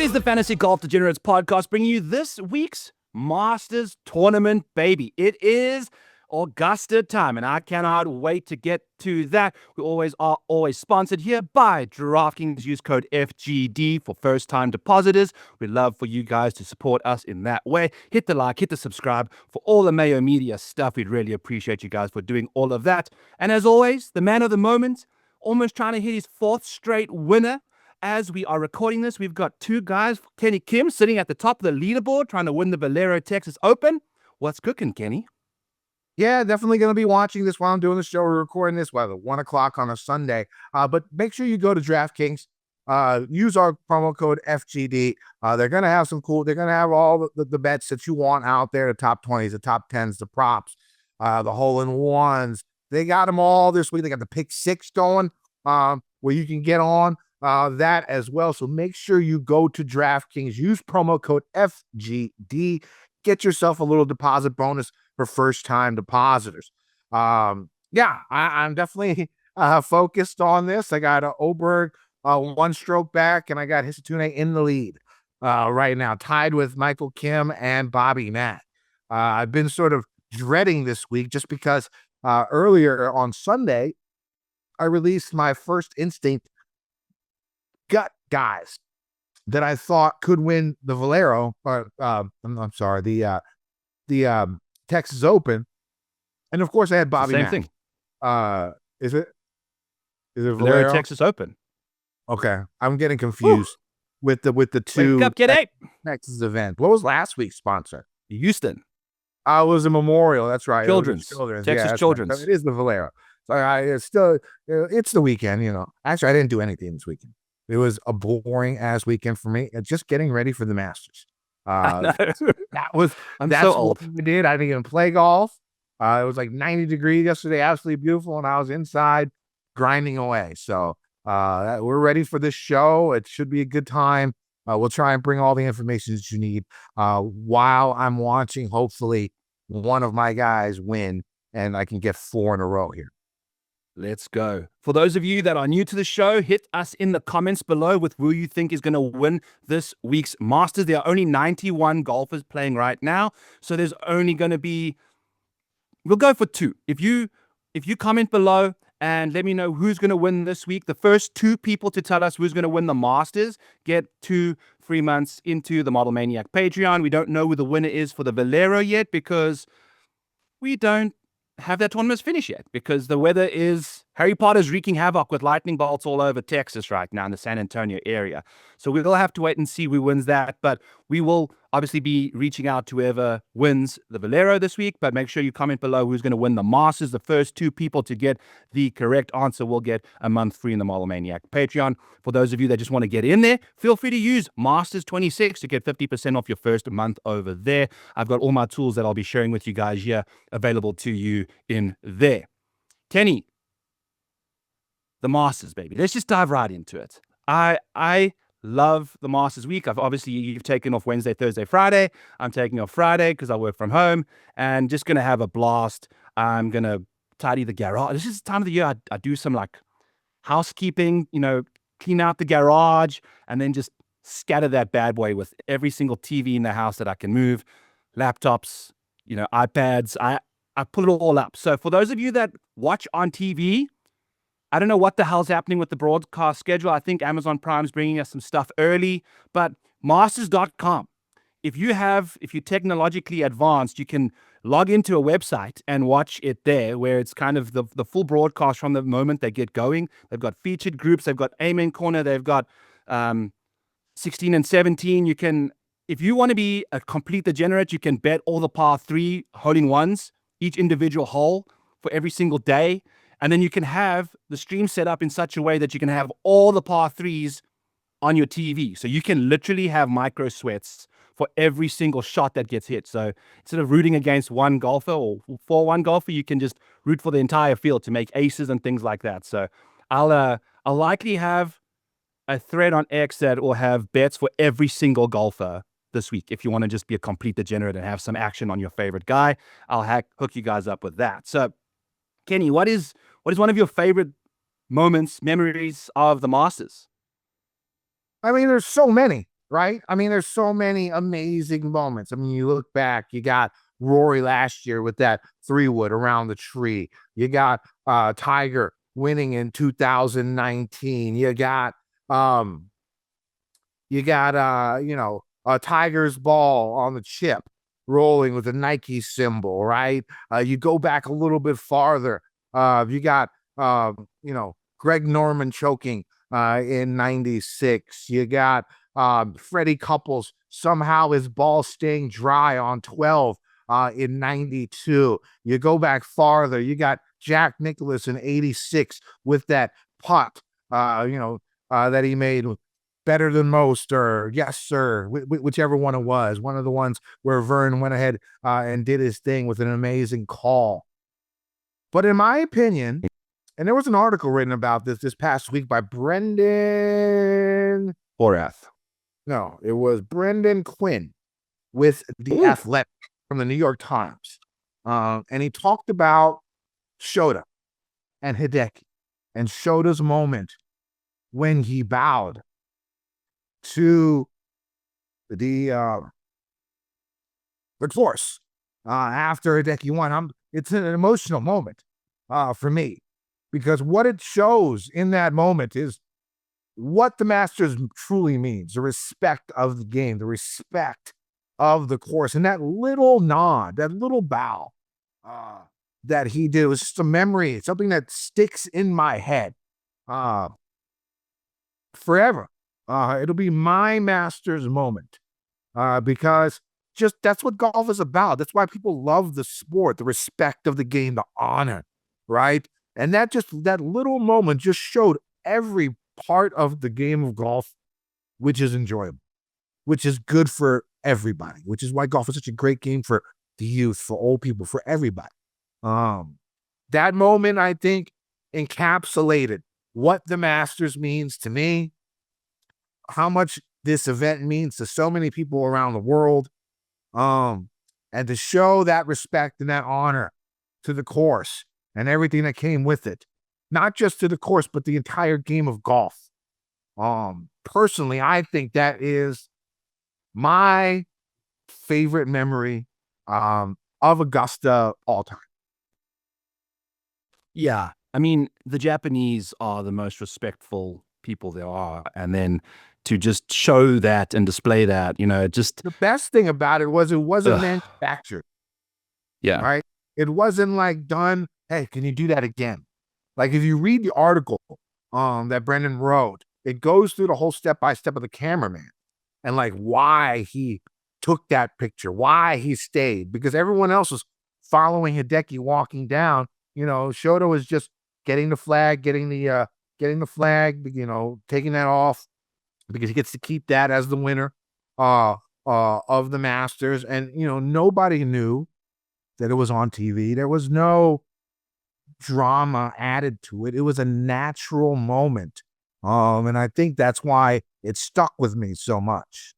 It is the Fantasy Golf Degenerates podcast bringing you this week's Masters tournament, baby. It is Augusta time, and I cannot wait to get to that. We always sponsored here by DraftKings. Use code FGD for first-time depositors. We'd love for you guys to support us in that way. Hit the like, hit the subscribe for all the Mayo media stuff. We'd really appreciate you guys for doing all of that. And as always, the man of the moment, almost trying to hit his fourth straight winner. As we are recording this, we've got two guys, Kenny Kim, sitting at the top of the leaderboard, trying to win the Valero Texas Open. What's cooking, Kenny? Yeah, definitely going to be watching this while I'm doing the show. We're recording this, at 1 o'clock on a Sunday. But make sure you go to DraftKings. Use our promo code FGD. They're going to have they're going to have all the bets that you want out there, the top 20s, the top 10s, the props, the hole-in-ones. They got them all this week. They got the pick six going where you can get on that as well. So make sure you go to DraftKings, use promo code FGD, get yourself a little deposit bonus for first-time depositors. I'm definitely focused on this. I got Oberg one stroke back, and I got Hisatune in the lead right now, tied with Michael Kim and Bobby Matt. I've been sort of dreading this week just because earlier on Sunday, I released my first instinct gut guys that I thought could win the Valero, or I'm sorry, the Texas Open, and of course I had Bobby Mack. Same thing. Is it Valero Texas Open? Okay, I'm getting confused with the two. Wake up, get eight. Texas event. What was last week's sponsor? Houston. It was a Memorial. That's right. Children's. Texas Children's. Right. So it is the Valero. So it's the weekend. Actually, I didn't do anything this weekend. It was a boring ass weekend for me. Just getting ready for the Masters. That's so old. What we did. I didn't even play golf. It was like 90 degrees yesterday, absolutely beautiful, and I was inside grinding away. So we're ready for this show. It should be a good time. We'll try and bring all the information that you need while I'm watching. Hopefully, one of my guys win, and I can get 4 in a row here. Let's go. For those of you that are new to the show, hit us in the comments below with who you think is going to win this week's Masters. There are only 91 golfers playing right now, so there's only going to be, we'll go for 2. If you comment below and let me know who's going to win this week, the first 2 people to tell us who's going to win the Masters get 2 free months into the Model Maniac Patreon. We don't know who the winner is for the Valero yet because we don't have that tournament finished yet, because the weather is, Harry Potter's wreaking havoc with lightning bolts all over Texas right now in the San Antonio area. So we'll have to wait and see who wins that, but we will obviously be reaching out to whoever wins the Valero this week. But make sure you comment below who's going to win the Masters. The first 2 people to get the correct answer will get a month free in the Model Maniac Patreon. For those of you that just want to get in there, feel free to use Masters26 to get 50% off your first month over there. I've got all my tools that I'll be sharing with you guys here available to you in there. Kenny, the Masters, baby. Let's just dive right into it. I love the Masters week. You've taken off Wednesday, Thursday, Friday. I'm taking off Friday because I work from home and just going to have a blast. I'm going to tidy the garage. This is the time of the year I do some like housekeeping, clean out the garage and then just scatter that bad boy with every single TV in the house that I can move, laptops, iPads. I put it all up. So for those of you that watch on TV, I don't know what the hell's happening with the broadcast schedule. I think Amazon Prime's bringing us some stuff early, but masters.com. If you're technologically advanced, you can log into a website and watch it there, where it's kind of the full broadcast from the moment they get going. They've got featured groups. They've got Amen Corner. They've got 16 and 17. If you want to be a complete degenerate, you can bet all the par 3 hole-in-ones, each individual hole for every single day. And then you can have the stream set up in such a way that you can have all the par 3s on your TV. So you can literally have micro sweats for every single shot that gets hit. So instead of rooting against one golfer or for one golfer, you can just root for the entire field to make aces and things like that. So I'll likely have a thread on X that will have bets for every single golfer this week. If you want to just be a complete degenerate and have some action on your favorite guy, I'll hook you guys up with that. So Kenny, what is one of your favorite moments, memories of the Masters? I mean, there's so many. right? I mean, there's so many amazing moments. I mean, you look back, you got Rory last year with that 3-wood around the tree. You got Tiger winning in 2019. Um you got Tiger's ball on the chip rolling with a Nike symbol, right? You go back a little bit farther. You got Greg Norman choking in 96. You got Freddie Couples, somehow his ball staying dry on 12 in 92. You go back farther, you got Jack Nicklaus in 86 with that putt, that he made better than most, or yes, sir, whichever one it was. One of the ones where Vern went ahead and did his thing with an amazing call. But in my opinion, and there was an article written about this past week by Brendan Horath. No, it was Brendan Quinn with The Athletic from the New York Times. And he talked about Shota and Hideki and Shota's moment when he bowed to the course after Hideki won. It's an emotional moment for me, because what it shows in that moment is what the Masters truly means: the respect of the game, the respect of the course. And that little nod, that little bow that he did was just a memory, something that sticks in my head forever. It'll be my Masters moment because just that's what golf is about. That's why people love the sport, the respect of the game, the honor, right? And that little moment just showed every part of the game of golf, which is enjoyable, which is good for everybody, which is why golf is such a great game for the youth, for old people, for everybody. That moment, I think, encapsulated what the Masters means to me, how much this event means to so many people around the world, and to show that respect and that honor to the course and everything that came with it, not just to the course, but the entire game of golf. Personally, I think that is my favorite memory of Augusta all time. Yeah. I mean, the Japanese are the most respectful people there are. And then to just show that and display that, The best thing about it wasn't manufactured. Yeah. Right? It wasn't like done, hey, can you do that again? Like, if you read the article that Brendan wrote, it goes through the whole step-by-step of the cameraman and like why he took that picture, why he stayed, because everyone else was following Hideki walking down. Shota was just getting the flag, taking that off, because he gets to keep that as the winner of the Masters. And, nobody knew that it was on TV. There was no drama added to it. It was a natural moment. And I think that's why it stuck with me so much.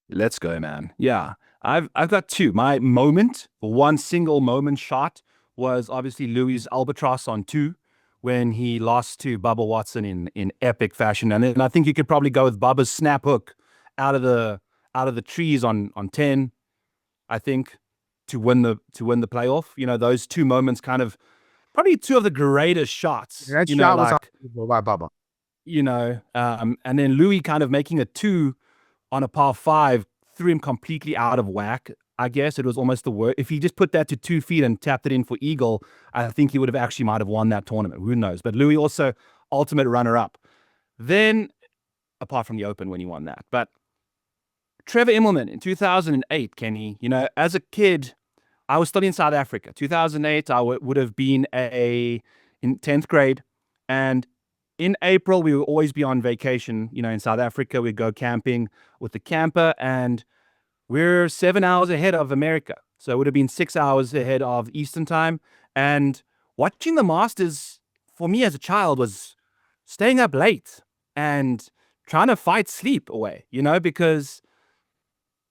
Let's go, man. Yeah. I've got two. My moment, one single moment shot, was obviously Louis' albatross on 2 when he lost to Bubba Watson in epic fashion. And then I think you could probably go with Bubba's snap hook out of the trees on 10, I think, to win the playoff. Those two moments, kind of probably two of the greatest shots. That shot was unbelievable by Bubba. And then Louis kind of making a 2 on a par 5 threw him completely out of whack. I guess it was almost the worst. If he just put that to 2 feet and tapped it in for eagle, I think he would have actually might have won that tournament. Who knows? But Louis also ultimate runner-up. Then, apart from the Open when he won that. But Trevor Immelman in 2008, Kenny, as a kid, I was studying in South Africa. 2008, I would have been in 10th grade. And in April, we would always be on vacation, in South Africa. We'd go camping with the camper, and we're 7 hours ahead of America. So it would have been 6 hours ahead of Eastern time. And watching the Masters, for me as a child, was staying up late and trying to fight sleep away, because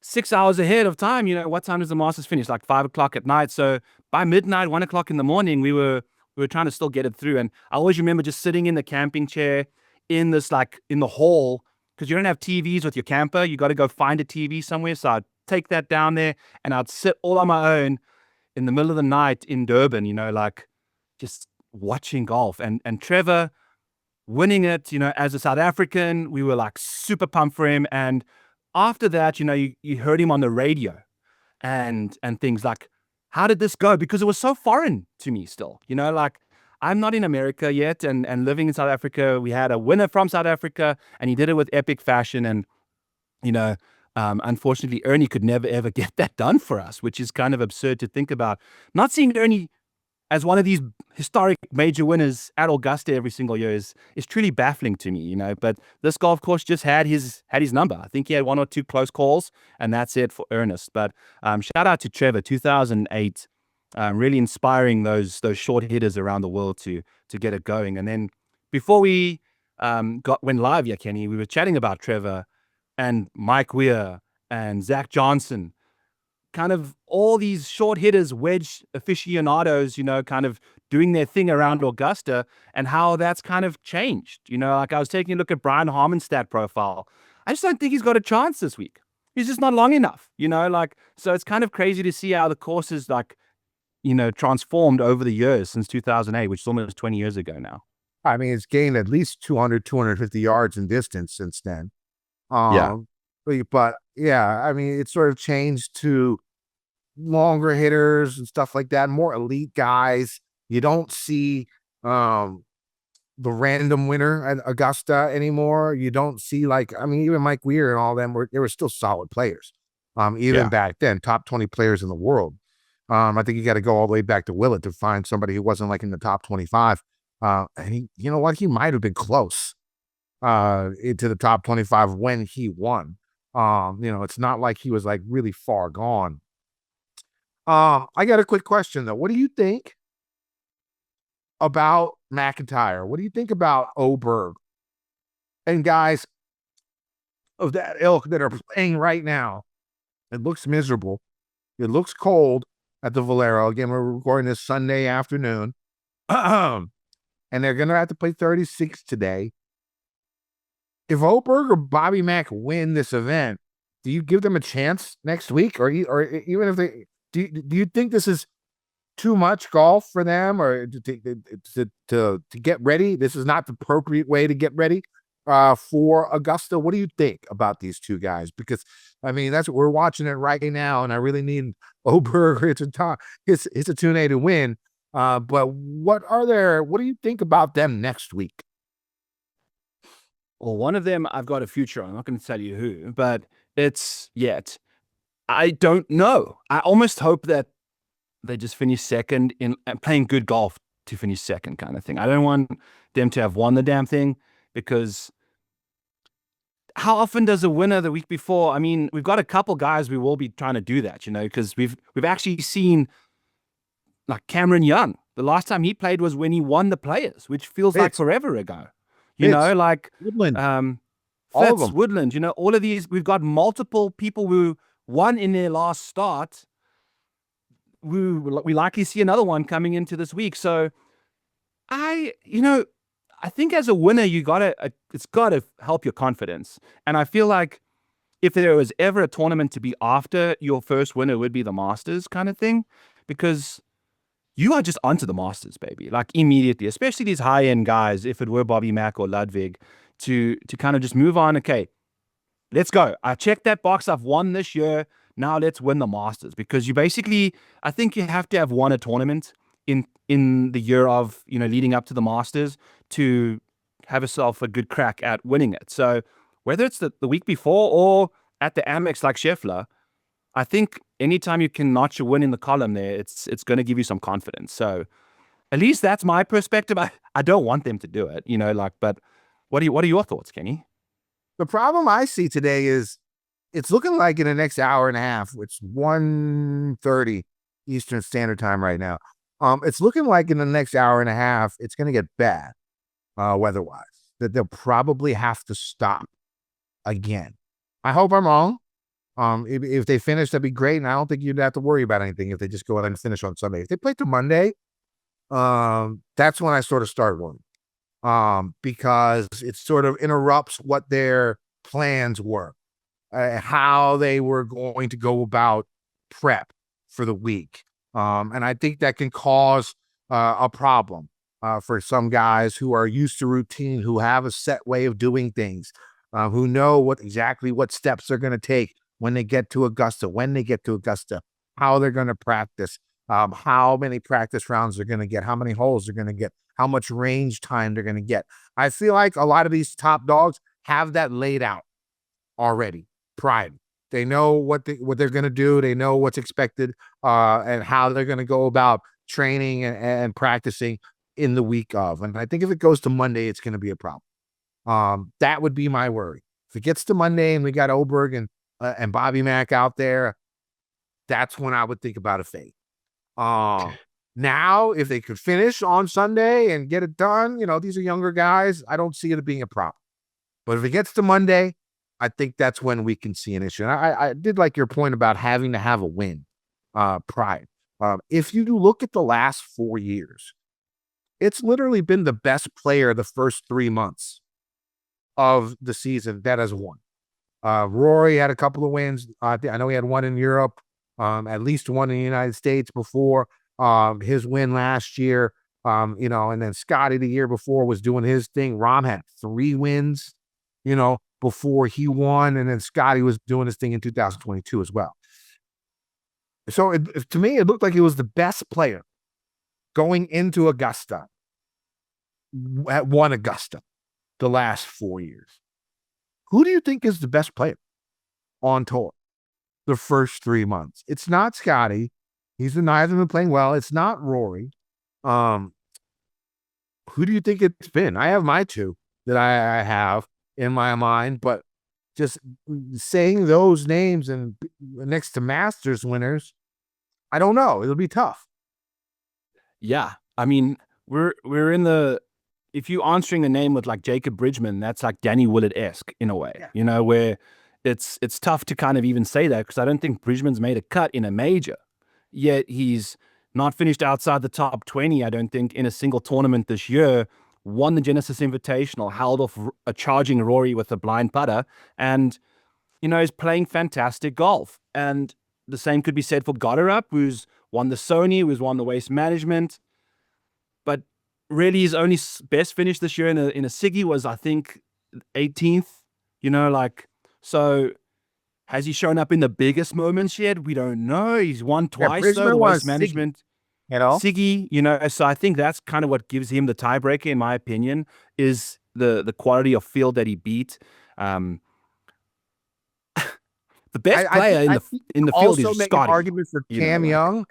6 hours ahead of time, what time does the Masters finish? Like 5 o'clock at night. So by midnight, 1 o'clock in the morning, we were trying to still get it through. And I always remember just sitting in the camping chair in this, like in the hall, because you don't have TVs with your camper. You got to go find a TV somewhere. So I'd take that down there and I'd sit all on my own in the middle of the night in Durban, like just watching golf. And Trevor winning it, as a South African, we were like super pumped for him. And after that, you heard him on the radio and things like, how did this go? Because it was so foreign to me still, like I'm not in America yet and living in South Africa. We had a winner from South Africa and he did it with epic fashion. And, unfortunately, Ernie could never, ever get that done for us, which is kind of absurd to think about. Not seeing Ernie as one of these historic major winners at Augusta every single year is truly baffling to me, But this golf course just had his number. I think he had one or two close calls, and that's it for Ernest. But shout out to Trevor, 2008, really inspiring those short hitters around the world to get it going. And then before we went live, yeah, Kenny, we were chatting about Trevor and Mike Weir and Zach Johnson, kind of all these short hitters, wedge aficionados, kind of doing their thing around Augusta and how that's kind of changed. Like I was taking a look at Brian Harmon's stat profile. I just don't think he's got a chance this week. He's just not long enough, so it's kind of crazy to see how the course is like, transformed over the years since 2008, which is almost 20 years ago now. I mean, it's gained at least 200, 250 yards in distance since then. Yeah. But yeah, I mean, it's sort of changed to longer hitters and stuff like that, more elite guys. You don't see the random winner at Augusta anymore. You don't see even Mike Weir and all them they were still solid players. Even back then, top 20 players in the world. I think you got to go all the way back to Willett to find somebody who wasn't like in the top 25. And he might have been close into the top 25 when he won. It's not like he was like really far gone. I got a quick question though. What do you think about McIntyre? What do you think about Oberg and guys of that ilk that are playing right now? It looks miserable. It looks cold at the Valero. Again, we're recording this Sunday afternoon. And they're going to have to play 36 today. If Oberg or Bobby Mack win this event, do you give them a chance next week? Or even if they... Do you think this is too much golf for them, or to get ready? This is not the appropriate way to get ready for Augusta. What do you think about these two guys? Because I mean, that's what we're watching it right now, and I really need Oberg or Hitotune to win. But what do you think about them next week? Well, one of them I've got a future on. I'm not going to tell you who, but it's yet. I don't know. I almost hope that they just finish second in playing good golf to finish second kind of thing. I don't want them to have won the damn thing, because how often does a winner the week before? I mean, we've got a couple guys we will be trying to do that, because we've actually seen like Cameron Young. The last time he played was when he won the Players, which feels like forever ago. Like Woodland, all of them. Woodland, all of these. We've got multiple people who won in their last start. We likely see another one coming into this week. So I think as a winner, it's gotta help your confidence. And I feel like if there was ever a tournament to be after your first winner, it would be the Masters kind of thing, because you are just onto the Masters, baby, like immediately, especially these high-end guys, if it were Bobby Mack or Ludwig, to kind of just move on. Okay, let's go. I checked that box. I've won this year. Now let's win the Masters, because I think you have to have won a tournament in the year of, leading up to the Masters to have yourself a good crack at winning it. So whether it's the week before or at the Amex like Scheffler, I think anytime you can notch a win in the column there, it's going to give you some confidence. So at least that's my perspective. I don't want them to do it, but what are your thoughts, Kenny? The problem I see today is it's looking like in the next hour and a half, it's 1:30 Eastern Standard Time right now. It's looking like in the next hour and a half, it's going to get bad weather-wise, that they'll probably have to stop again. I hope I'm wrong. If they finish, that'd be great. And I don't think you'd have to worry about anything if they just go out and finish on Sunday. If they play to Monday, that's when I sort of start worrying. Because it sort of interrupts what their plans were, how they were going to go about prep for the week. And I think that can cause a problem for some guys who are used to routine, who have a set way of doing things, who know exactly what steps they're going to take when they get to Augusta, how they're going to practice, how many practice rounds they're going to get, how many holes they're going to get, how much range time they're going to get. I feel like a lot of these top dogs have that laid out already prior. They know what they're going to do. They know what's expected and how they're going to go about training and practicing in the week of. And I think if it goes to Monday, it's going to be a problem. That would be my worry. If it gets to Monday and we got Oberg and Bobby Mack out there, that's when I would think about a fade. Now, if they could finish on Sunday and get it done, these are younger guys. I don't see it being a problem. But if it gets to Monday, I think that's when we can see an issue. And I did like your point about having to have a win prior. If you look at the last 4 years, it's literally been the best player the first 3 months of the season that has won. Rory had a couple of wins. I know he had one in Europe, at least one in the United States before his win last year. And then Scotty the year before was doing his thing. Rahm had 3 wins, before he won. And then Scotty was doing his thing in 2022 as well. So to me, it looked like he was the best player going into Augusta at one Augusta the last 4 years. Who do you think is the best player on tour the first 3 months? It's not Scotty. He's neither been playing well. It's not Rory. Who do you think it's been? I have my 2 that I have in my mind, but just saying those names and next to Masters winners, I don't know. It'll be tough. Yeah. I mean, we're in the, if you're answering the name with like Jacob Bridgman, that's like Danny Willett-esque in a way, where it's tough to kind of even say that because I don't think Bridgman's made a cut in a major, yet he's not finished outside the top 20, I don't think, in a single tournament this year, won the Genesis Invitational, held off a charging Rory with a blind putter, and, is playing fantastic golf. And the same could be said for Goddard, who's won the Sony, who's won the Waste Management. But really, his only best finish this year in a Siggy was, I think, 18th. So has he shown up in the biggest moments yet? We don't know. He's won twice, though, the Waste Management. Siggy, so I think that's kind of what gives him the tiebreaker, in my opinion, is the quality of field that he beat. The best player in the field is Scotty. Also make an argument for Cam Young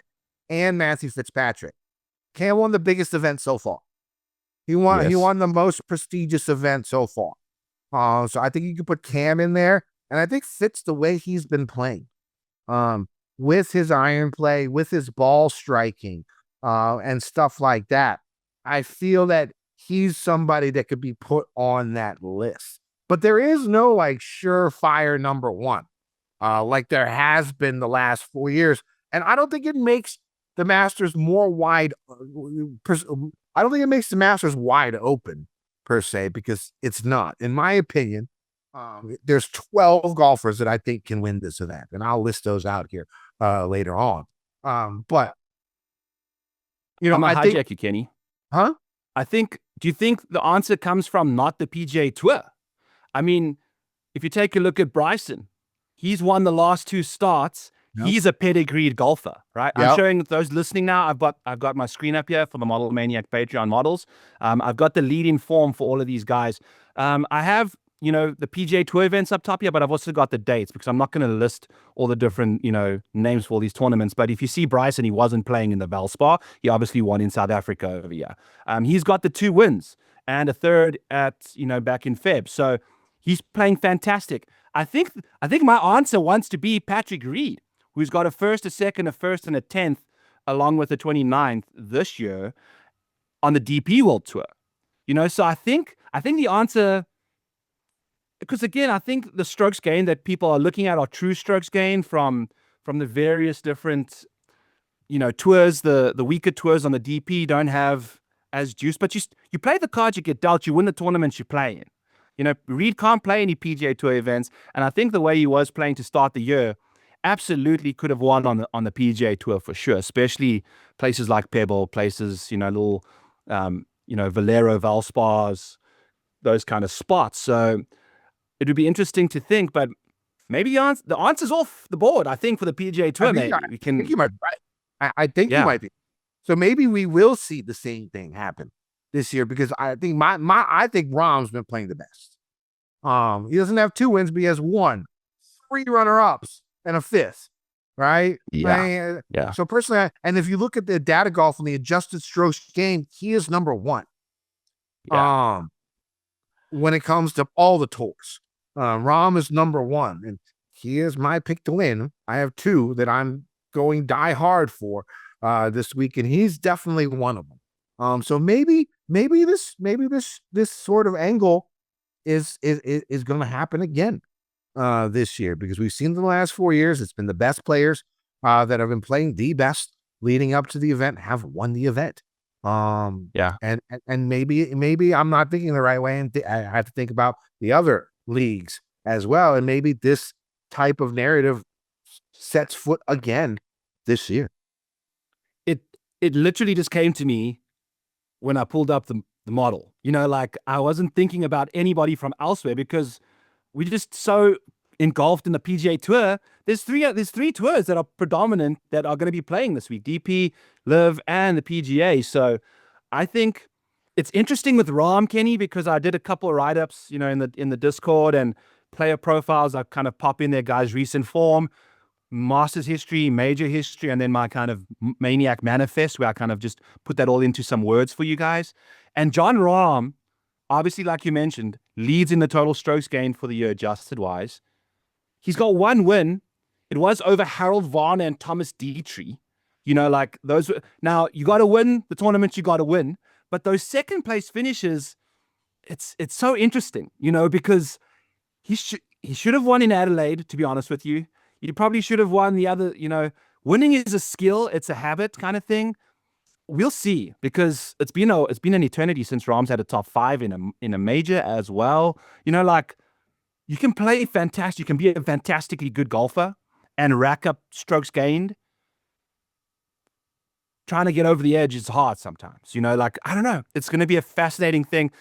and Matthew Fitzpatrick. Cam won the biggest event so far. He won the most prestigious event so far. So I think you could put Cam in there, and I think Fitz, the way he's been playing, with his iron play, with his ball striking, and stuff like that, I feel that he's somebody that could be put on that list. But there is no surefire number one, like there has been the last 4 years. And I don't think it makes the Masters more wide. I don't think it makes the Masters wide open per se, because it's not. In my opinion, there's 12 golfers that I think can win this event, and I'll list those out here later on. But I'm gonna hijack you, Kenny. Huh? Do you think the answer comes from not the PGA Tour? I mean, if you take a look at Bryson, he's won the last 2 starts. Yep. He's a pedigreed golfer, right? Yep. I'm showing those listening now. I've got my screen up here for the Model Maniac Patreon models. I've got the lead-in form for all of these guys. I have, the PGA Tour events up top here, but I've also got the dates because I'm not going to list all the different, names for all these tournaments. But if you see Bryson, he wasn't playing in the Valspar. He obviously won in South Africa over here. He's got the 2 wins and a third at, back in Feb. So he's playing fantastic. I think my answer wants to be Patrick Reed, who's got a first, a second, a first, and a 10th, along with the 29th this year on the DP World Tour. So I think the answer, because again, I think the strokes gain that people are looking at are true strokes gain from the various different, tours. The weaker tours on the DP don't have as juice, but you play the cards you get dealt, you win the tournaments you play in. Reed can't play any PGA Tour events, and I think the way he was playing to start the year absolutely could have won on the PGA Tour for sure, especially places like Pebble, places, little, Valero, Valspars, those kind of spots. So it would be interesting to think, but maybe the answer's off the board, I think, for the PGA Tour. Maybe we can. I think you might be right. I think you Yeah. might be. So maybe we will see the same thing happen this year, because I think I think Rahm's been playing the best. He doesn't have 2 wins, but he has 1, 3 runner-ups, and a 5th. Right? Yeah. Yeah. So personally, and if you look at the data golf and the adjusted strokes gained, he is number 1. Yeah. When it comes to all the tours, Rahm is number 1, and he is my pick to win. I have 2 that I'm going die hard for this week, and he's definitely one of them. So maybe this sort of angle is going to happen again this year, because we've seen the last 4 years, it's been the best players that have been playing the best leading up to the event have won the event. Yeah. And maybe I'm not thinking the right way, and I have to think about the other leagues as well, and maybe this type of narrative sets foot again this year. It literally just came to me when I pulled up the model. I wasn't thinking about anybody from elsewhere, because we're just so engulfed in the PGA Tour. There's three tours that are predominant that are going to be playing this week: DP, Live, and the PGA. So I think it's interesting with Rahm, Kenny, because I did a couple of write-ups, in the Discord, and player profiles. I kind of pop in their guys' recent form, Masters history, major history, and then my kind of Maniac manifest, where I kind of just put that all into some words for you guys. And Jon Rahm, obviously, like you mentioned, leads in the total strokes gained for the year adjusted wise. He's got 1 win. It was over Harold Varner and Thomas Dietrich. Those. Now, you got to win the tournament, you got to win. But those second place finishes, it's so interesting, because he should have won in Adelaide, to be honest with you. He probably should have won the other, winning is a skill, it's a habit kind of thing. We'll see, because it's been an eternity since Rahm's had a top 5 in a major as well. You can play fantastic, you can be a fantastically good golfer and rack up strokes gained. Trying to get over the edge is hard sometimes. I don't know. It's going to be a fascinating thing.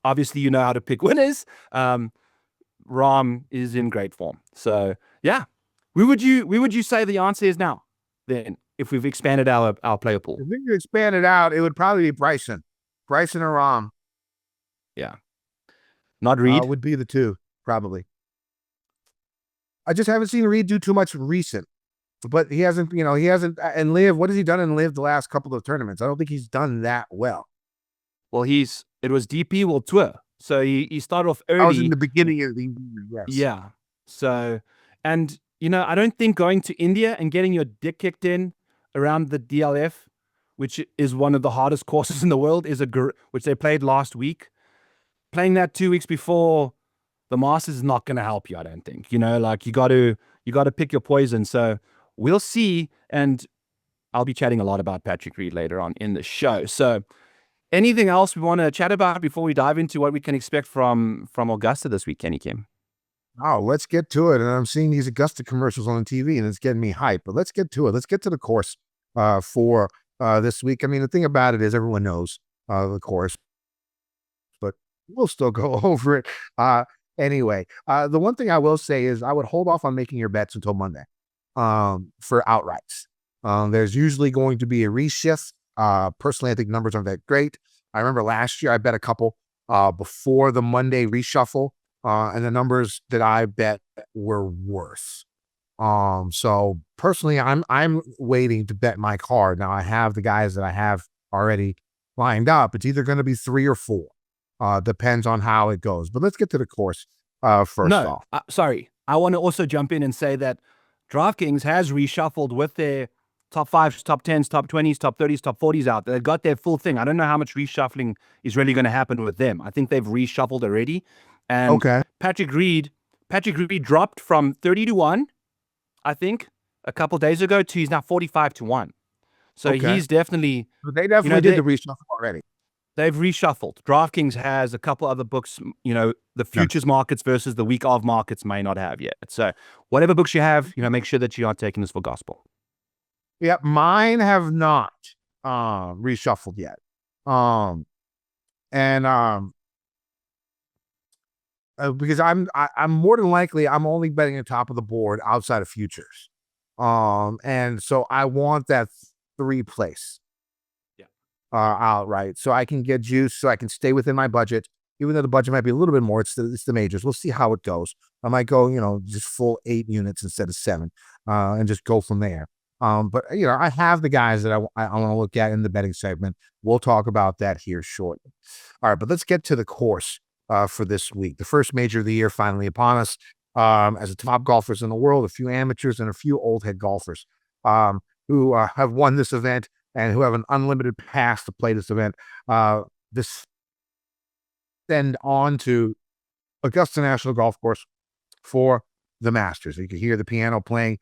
Obviously, you know how to pick winners. Rahm is in great form. So, yeah. Where would you say the answer is now, then, if we've expanded our player pool? If we could expand it out, it would probably be Bryson or Rahm. Yeah. Not Reed? Would be the 2, probably. I just haven't seen Reed do too much recent. But he hasn't, and Liv, what has he done in Liv the last couple of tournaments? I don't think he's done that well. Well, it was DP World Tour. So he started off early. I was in the beginning of the year, yes. Yeah. So, and, I don't think going to India and getting your dick kicked in around the DLF, which is one of the hardest courses in the world, which they played last week. Playing that 2 weeks before the Masters is not going to help you, I don't think. You got to pick your poison. So we'll see, and I'll be chatting a lot about Patrick Reed later on in the show. So anything else we want to chat about before we dive into what we can expect from Augusta this week, Kenny Kim? Oh, let's get to it. And I'm seeing these Augusta commercials on TV, and it's getting me hyped. But let's get to it. Let's get to the course for this week. I mean, the thing about it is everyone knows the course, but we'll still go over it anyway. The one thing I will say is I would hold off on making your bets until Monday for outrights. There's usually going to be a reshift. Personally, I think numbers aren't that great. I remember last year I bet a couple before the Monday reshuffle. And the numbers that I bet were worse. So personally, I'm waiting to bet my card. Now I have the guys that I have already lined up. It's either going to be 3 or 4. Depends on how it goes. But let's get to the course first off. Sorry. I want to also jump in and say that DraftKings has reshuffled with their top 5s, top 10s, top 20s, top 30s, top 40s out. They've got their full thing. I don't know how much reshuffling is really going to happen with them. I think they've reshuffled already. And Patrick Reed dropped from 30-1, I think, a couple days ago he's now 45-1. So he's definitely. They definitely did the reshuffle already. They've reshuffled. DraftKings has a couple other books, the Yeah. futures markets versus the week of markets may not have yet. So whatever books you have, make sure that you aren't taking this for gospel. Yeah, mine have not reshuffled yet. Because I'm more than likely I'm only betting the top of the board outside of futures. And so I want that 3 place. Yeah. Outright, so I can get juice, so I can stay within my budget, even though the budget might be a little bit more. It's the majors. We'll see how it goes. I might go, just full 8 units instead of 7, and just go from there. But I have the guys that I want to look at in the betting segment. We'll talk about that here shortly. All right, but let's get to the course for this week. The first major of the year finally upon us. As the top golfers in the world, a few amateurs and a few old head golfers who have won this event and who have an unlimited pass to play this event. This send on to Augusta National Golf Course for the Masters. You can hear the piano playing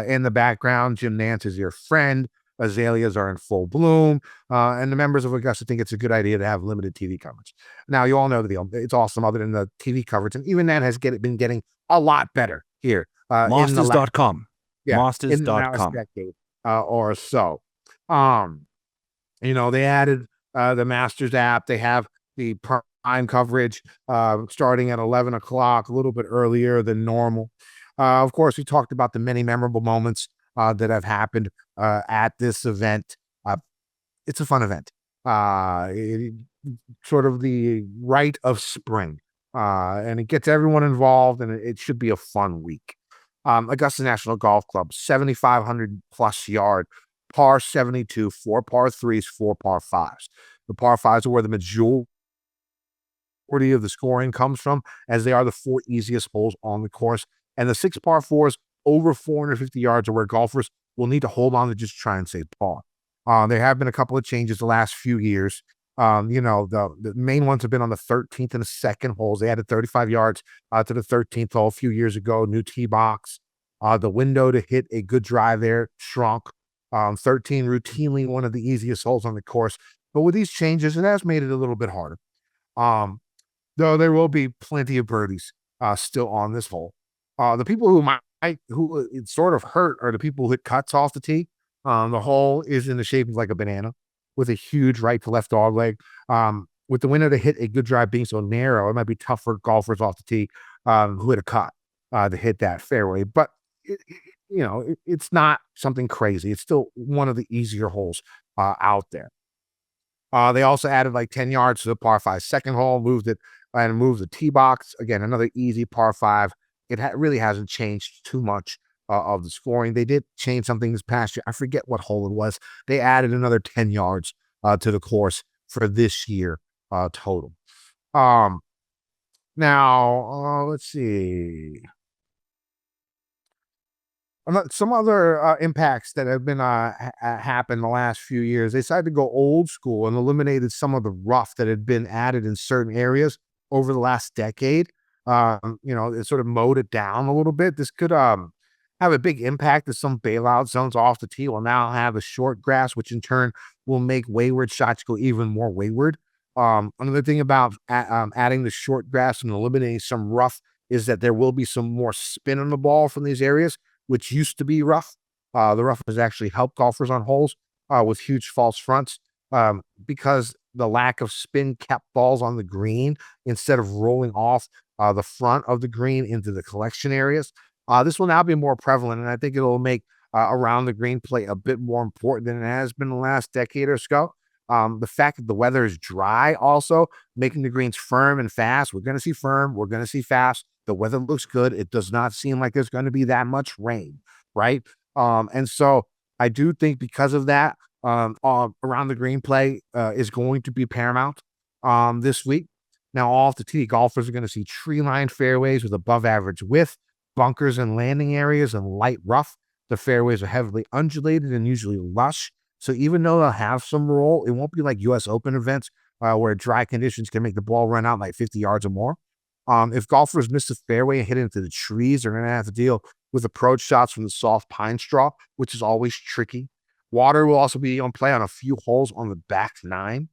in the background. Jim Nance is your friend. Azaleas are in full bloom. And the members of Augusta think it's a good idea to have limited TV coverage. Now, you all know the deal. It's awesome other than the TV coverage. And even that has been getting a lot better here. Masters.com. Yeah, Masters.com. in the last decade or so. They added the Masters app. They have the prime coverage starting at 11 o'clock, a little bit earlier than normal. Of course, we talked about the many memorable moments that have happened at this event. It's a fun event. Sort of the rite of spring. And it gets everyone involved, and it should be a fun week. Augusta National Golf Club, 7,500 plus yard, par 72, 4 par 3s, 4 par 5s. The par 5s are where the majority of the scoring comes from, as they are the 4 easiest holes on the course. And the 6 par 4s over 450 yards are where golfers will need to hold on to just try and save par. There have been a couple of changes the last few years. The main ones have been on the 13th and the second holes. They added 35 yards to the 13th hole a few years ago, new tee box. The window to hit a good drive there shrunk. 13 routinely one of the easiest holes on the course. But with these changes, it has made it a little bit harder. Though there will be plenty of birdies still on this hole. The people who it sort of hurt are the people who hit cuts off the tee. The hole is in the shape of like a banana with a huge right to left dog leg. With the window to hit a good drive being so narrow, it might be tough for golfers off the tee who hit a cut to hit that fairway. But it's not something crazy. It's still one of the easier holes out there. They also added like 10 yards to the par 5 second hole, moved the tee box. Again, another easy par 5. It really hasn't changed too much of the scoring. They did change something this past year. I forget what hole it was. They added another 10 yards to the course for this year total. Now, let's see. Some other impacts that have been happened the last few years. They decided to go old school and eliminated some of the rough that had been added in certain areas over the last decade. It sort of mowed it down a little bit. This could have a big impact as some bailout zones off the tee will now have a short grass, which in turn will make wayward shots go even more wayward. Another thing about adding the short grass and eliminating some rough is that there will be some more spin on the ball from these areas, which used to be rough. The rough has actually helped golfers on holes with huge false fronts because the lack of spin kept balls on the green instead of rolling off the front of the green into the collection areas. This will now be more prevalent, and I think it'll make around the green play a bit more important than it has been the last decade or so. The fact that the weather is dry also making the greens firm and fast. We're going to see firm. We're going to see fast. The weather looks good. It does not seem like there's going to be that much rain, right? And so I do think because of that, around the green play is going to be paramount this week. Now, off the tee, golfers are going to see tree-lined fairways with above average width, bunkers and landing areas, and light rough. The fairways are heavily undulated and usually lush. So even though they'll have some roll, it won't be like U.S. Open events where dry conditions can make the ball run out like 50 yards or more. If golfers miss the fairway and hit into the trees, they're going to have to deal with approach shots from the soft pine straw, which is always tricky. Water will also be on play on a few holes on the back 9.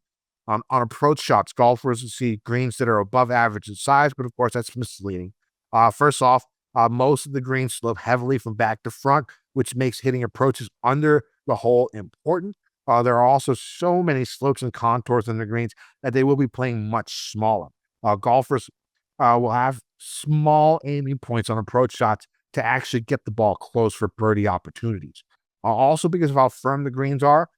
On approach shots, golfers will see greens that are above average in size, but of course that's misleading. First off, most of the greens slope heavily from back to front, which makes hitting approaches under the hole important. There are also so many slopes and contours in the greens that they will be playing much smaller. Golfers will have small aiming points on approach shots to actually get the ball close for birdie opportunities. Also, because of how firm the greens are,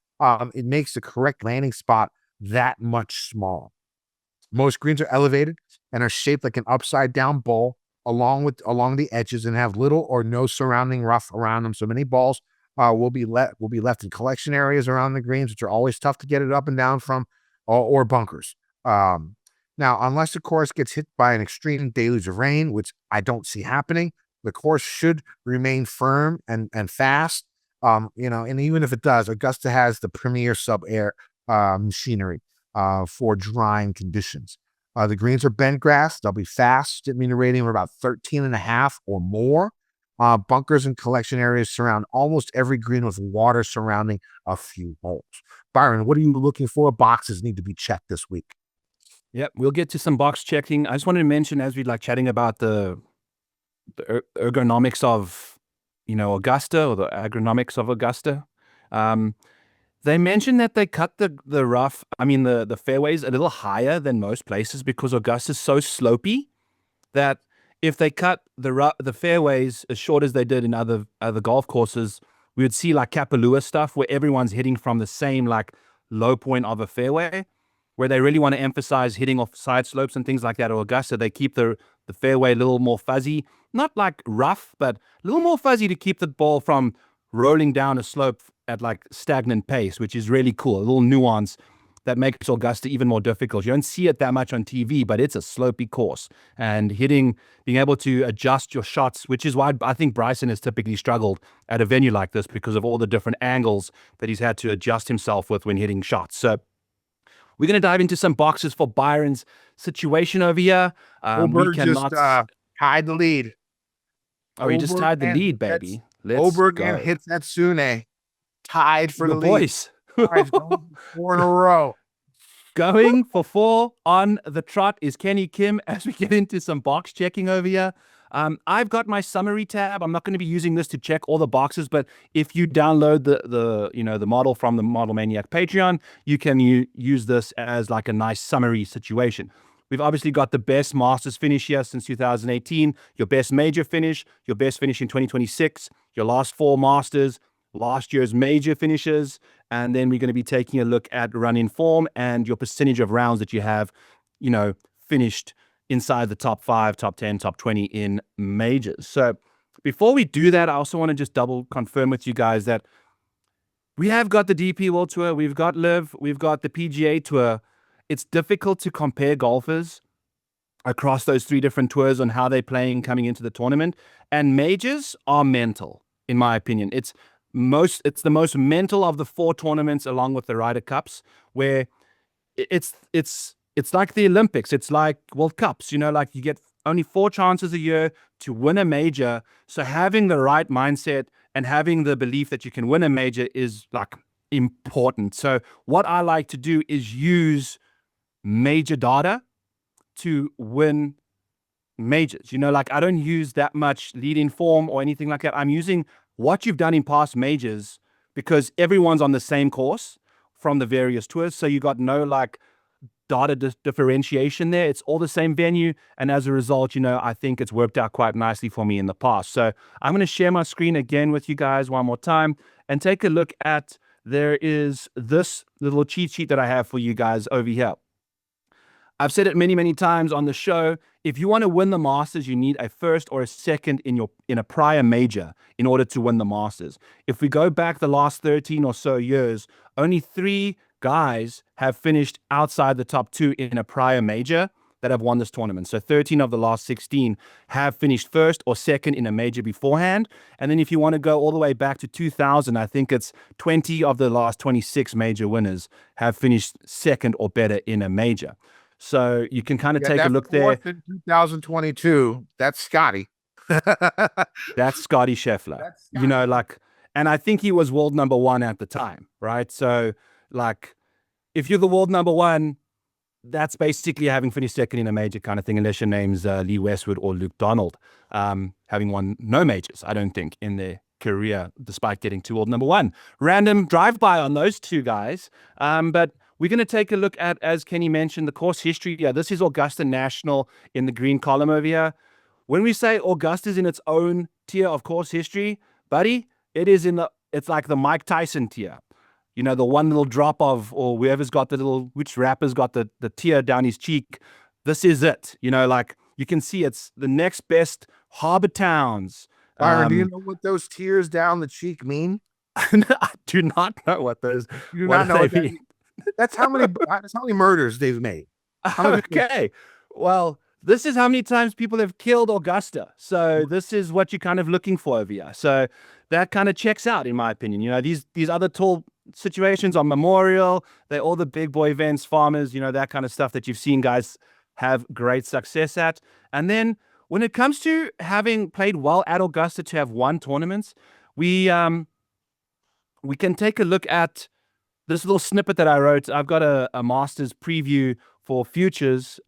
it makes the correct landing spot that much smaller. Most greens are elevated and are shaped like an upside down bowl along the edges and have little or no surrounding rough around them. So many balls will be left in collection areas around the greens, which are always tough to get it up and down from, or bunkers. Now, unless the course gets hit by an extreme deluge of rain, which I don't see happening, the course should remain firm and fast. And even if it does, Augusta has the premier sub-air machinery for drying conditions. The greens are bent grass. They'll be fast. Stick meter rating of about 13.5 or more. Bunkers and collection areas surround almost every green with water surrounding a few holes. Byron, what are you looking for? Boxes need to be checked this week. Yep, we'll get to some box checking. I just wanted to mention, as we chatting about the ergonomics of, Augusta, or the agronomics of Augusta. They mentioned that they cut the rough, the fairways a little higher than most places because Augusta's so slopey that if they cut the fairways as short as they did in other golf courses, we would see like Kapalua stuff where everyone's hitting from the same like low point of a fairway, where they really want to emphasize hitting off side slopes and things like that. Or Augusta, they keep the fairway a little more fuzzy, not like rough, but a little more fuzzy to keep the ball from rolling down a slope at like stagnant pace, which is really cool. A little nuance that makes Augusta even more difficult. You don't see it that much on TV, but it's a slopey course. And being able to adjust your shots, which is why I think Bryson has typically struggled at a venue like this because of all the different angles that he's had to adjust himself with when hitting shots. So we're going to dive into some boxes for Byron's situation over here. We cannot just tied the lead. Oh, he just tied the lead, baby. Oberg and Hitsune tied for the lead. Boys. Going 4 in a row. Going for 4 on the trot is Kenny Kim as we get into some box checking over here. I've got my summary tab. I'm not going to be using this to check all the boxes, but if you download the model from the Model Maniac Patreon, you can use this as like a nice summary situation. We've obviously got the best Masters finish here since 2018, your best major finish, your best finish in 2026, your last 4 Masters, last year's major finishes, and then we're going to be taking a look at run-in form and your percentage of rounds that you have, finished inside the top 5, top 10, top 20 in majors. So before we do that, I also want to just double confirm with you guys that we have got the DP World Tour, we've got LIV, we've got the PGA Tour. It's difficult to compare golfers across those 3 different tours on how they're playing coming into the tournament. And majors are mental, in my opinion. It's the most mental of the 4 tournaments, along with the Ryder Cups, where it's like the Olympics. It's like World Cups. Like you get only 4 chances a year to win a major. So having the right mindset and having the belief that you can win a major is like important. So what I like to do is use major data to win majors. Like I don't use that much lead-in form or anything like that. I'm using what you've done in past majors because everyone's on the same course from the various tours. So you got no like data differentiation there. It's all the same venue. And as a result, I think it's worked out quite nicely for me in the past. So I'm going to share my screen again with you guys one more time and take a look at, there is this little cheat sheet that I have for you guys over here. I've said it many, many times on the show. If you want to win the Masters, you need a first or a second in a prior major in order to win the Masters. If we go back the last 13 or so years, only 3 guys have finished outside the top 2 in a prior major that have won this tournament. So 13 of the last 16 have finished first or second in a major beforehand. And then if you want to go all the way back to 2000, I think it's 20 of the last 26 major winners have finished second or better in a major. So you can kind of take a look there. In 2022, that's Scotty. That's Scotty Scheffler. And I think he was world number 1 at the time, right? So like if you're the world number one, that's basically having finished second in a major kind of thing, unless your name's Lee Westwood or Luke Donald, having won no majors, I don't think, in their career, despite getting to world number one. Random drive-by on those two guys. But we're going to take a look at, as Kenny mentioned, the course history. Yeah, this is Augusta National in the green column over here. When we say Augusta's in its own tier of course history, buddy, it's like the Mike Tyson tier. You know, the one little drop of, or whoever's got which rapper's got the tear down his cheek. This is it. You know, like you can see it's the next best harbor towns. Byron, do you know what those tears down the cheek mean? I do not know what those. You do not know what that means. That's how many murders they've made. Okay. Well, this is how many times people have killed Augusta. So this is what you're kind of looking for over here. So that kind of checks out, in my opinion. You know, these other tall situations on Memorial, they're all the big boy events, Farmers, you know, that kind of stuff that you've seen guys have great success at. And then when it comes to having played well at Augusta to have won tournaments, we can take a look at this little snippet that I wrote. I've got a Masters preview for futures,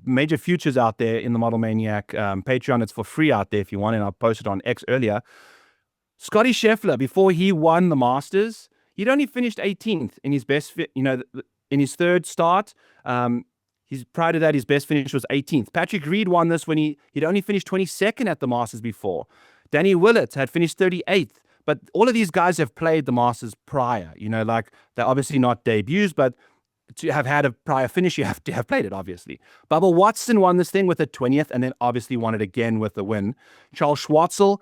major futures out there in the Model Maniac Patreon. It's for free out there if you want, and I posted on X earlier. Scotty Scheffler, before he won the Masters, he'd only finished 18th in his in his third start. Prior to that, his best finish was 18th. Patrick Reed won this when he'd only finished 22nd at the Masters before. Danny Willett had finished 38th. But all of these guys have played the Masters prior. You know, like they're obviously not debuts, but to have had a prior finish, you have to have played it, obviously. Bubba Watson won this thing with a 20th and then obviously won it again with a win. Charles Schwartzel,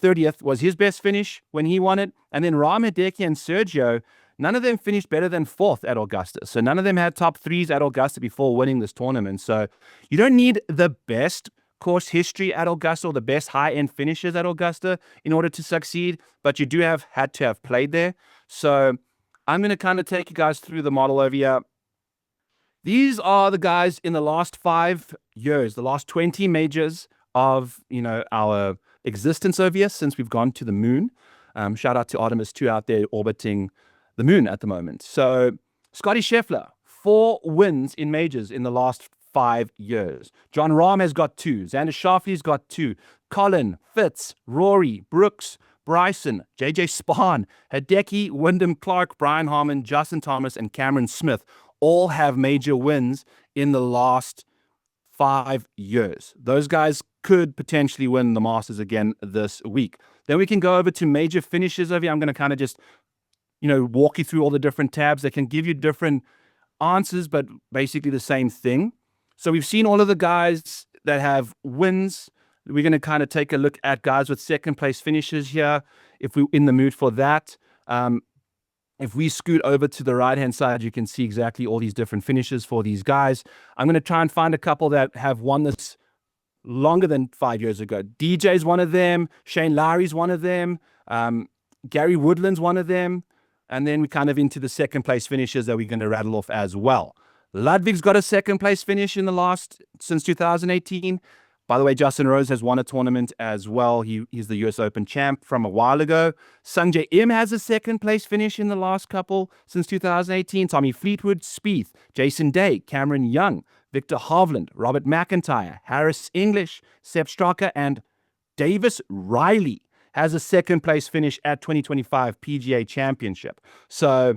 30th, was his best finish when he won it. And then Lindeque and Sergio, none of them finished better than 4th at Augusta. So none of them had top 3s at Augusta before winning this tournament. So you don't need the best course history at Augusta or the best high-end finishes at Augusta in order to succeed, but you do had to have played there. So I'm going to kind of take you guys through the model over here. These are the guys in the last 5 years, the last 20 majors of, you know, our existence over here since we've gone to the moon. Shout out to Artemis 2 out there orbiting the moon at the moment. So Scotty Scheffler, 4 wins in majors in the last 5 years. John Rahm has got 2. Xander Schauffele's got 2. Colin, Fitz, Rory, Brooks, Bryson, JJ Spahn, Hideki, Wyndham Clark, Brian Harman, Justin Thomas, and Cameron Smith all have major wins in the last 5 years. Those guys could potentially win the Masters again this week. Then we can go over to major finishes over here. I'm going to kind of just, you know, walk you through all the different tabs that can give you different answers, but basically the same thing. So we've seen all of the guys that have wins. We're going to kind of take a look at guys with second place finishes here, if we're in the mood for that. If we scoot over to the right-hand side, you can see exactly all these different finishes for these guys. I'm going to try and find a couple that have won this longer than 5 years ago. DJ's one of them. Shane Lowry's one of them. Gary Woodland's one of them. And then we're kind of into the second place finishes that we're going to rattle off as well. Ludwig's got a second place finish since 2018. By the way, Justin Rose has won a tournament as well. He's the US Open champ from a while ago. Sungjae Im has a second place finish in the last couple since 2018. Tommy Fleetwood, Spieth, Jason Day, Cameron Young, Victor Hovland, Robert McIntyre, Harris English, Sepp Straka, and Davis Riley has a second place finish at 2025 PGA Championship. So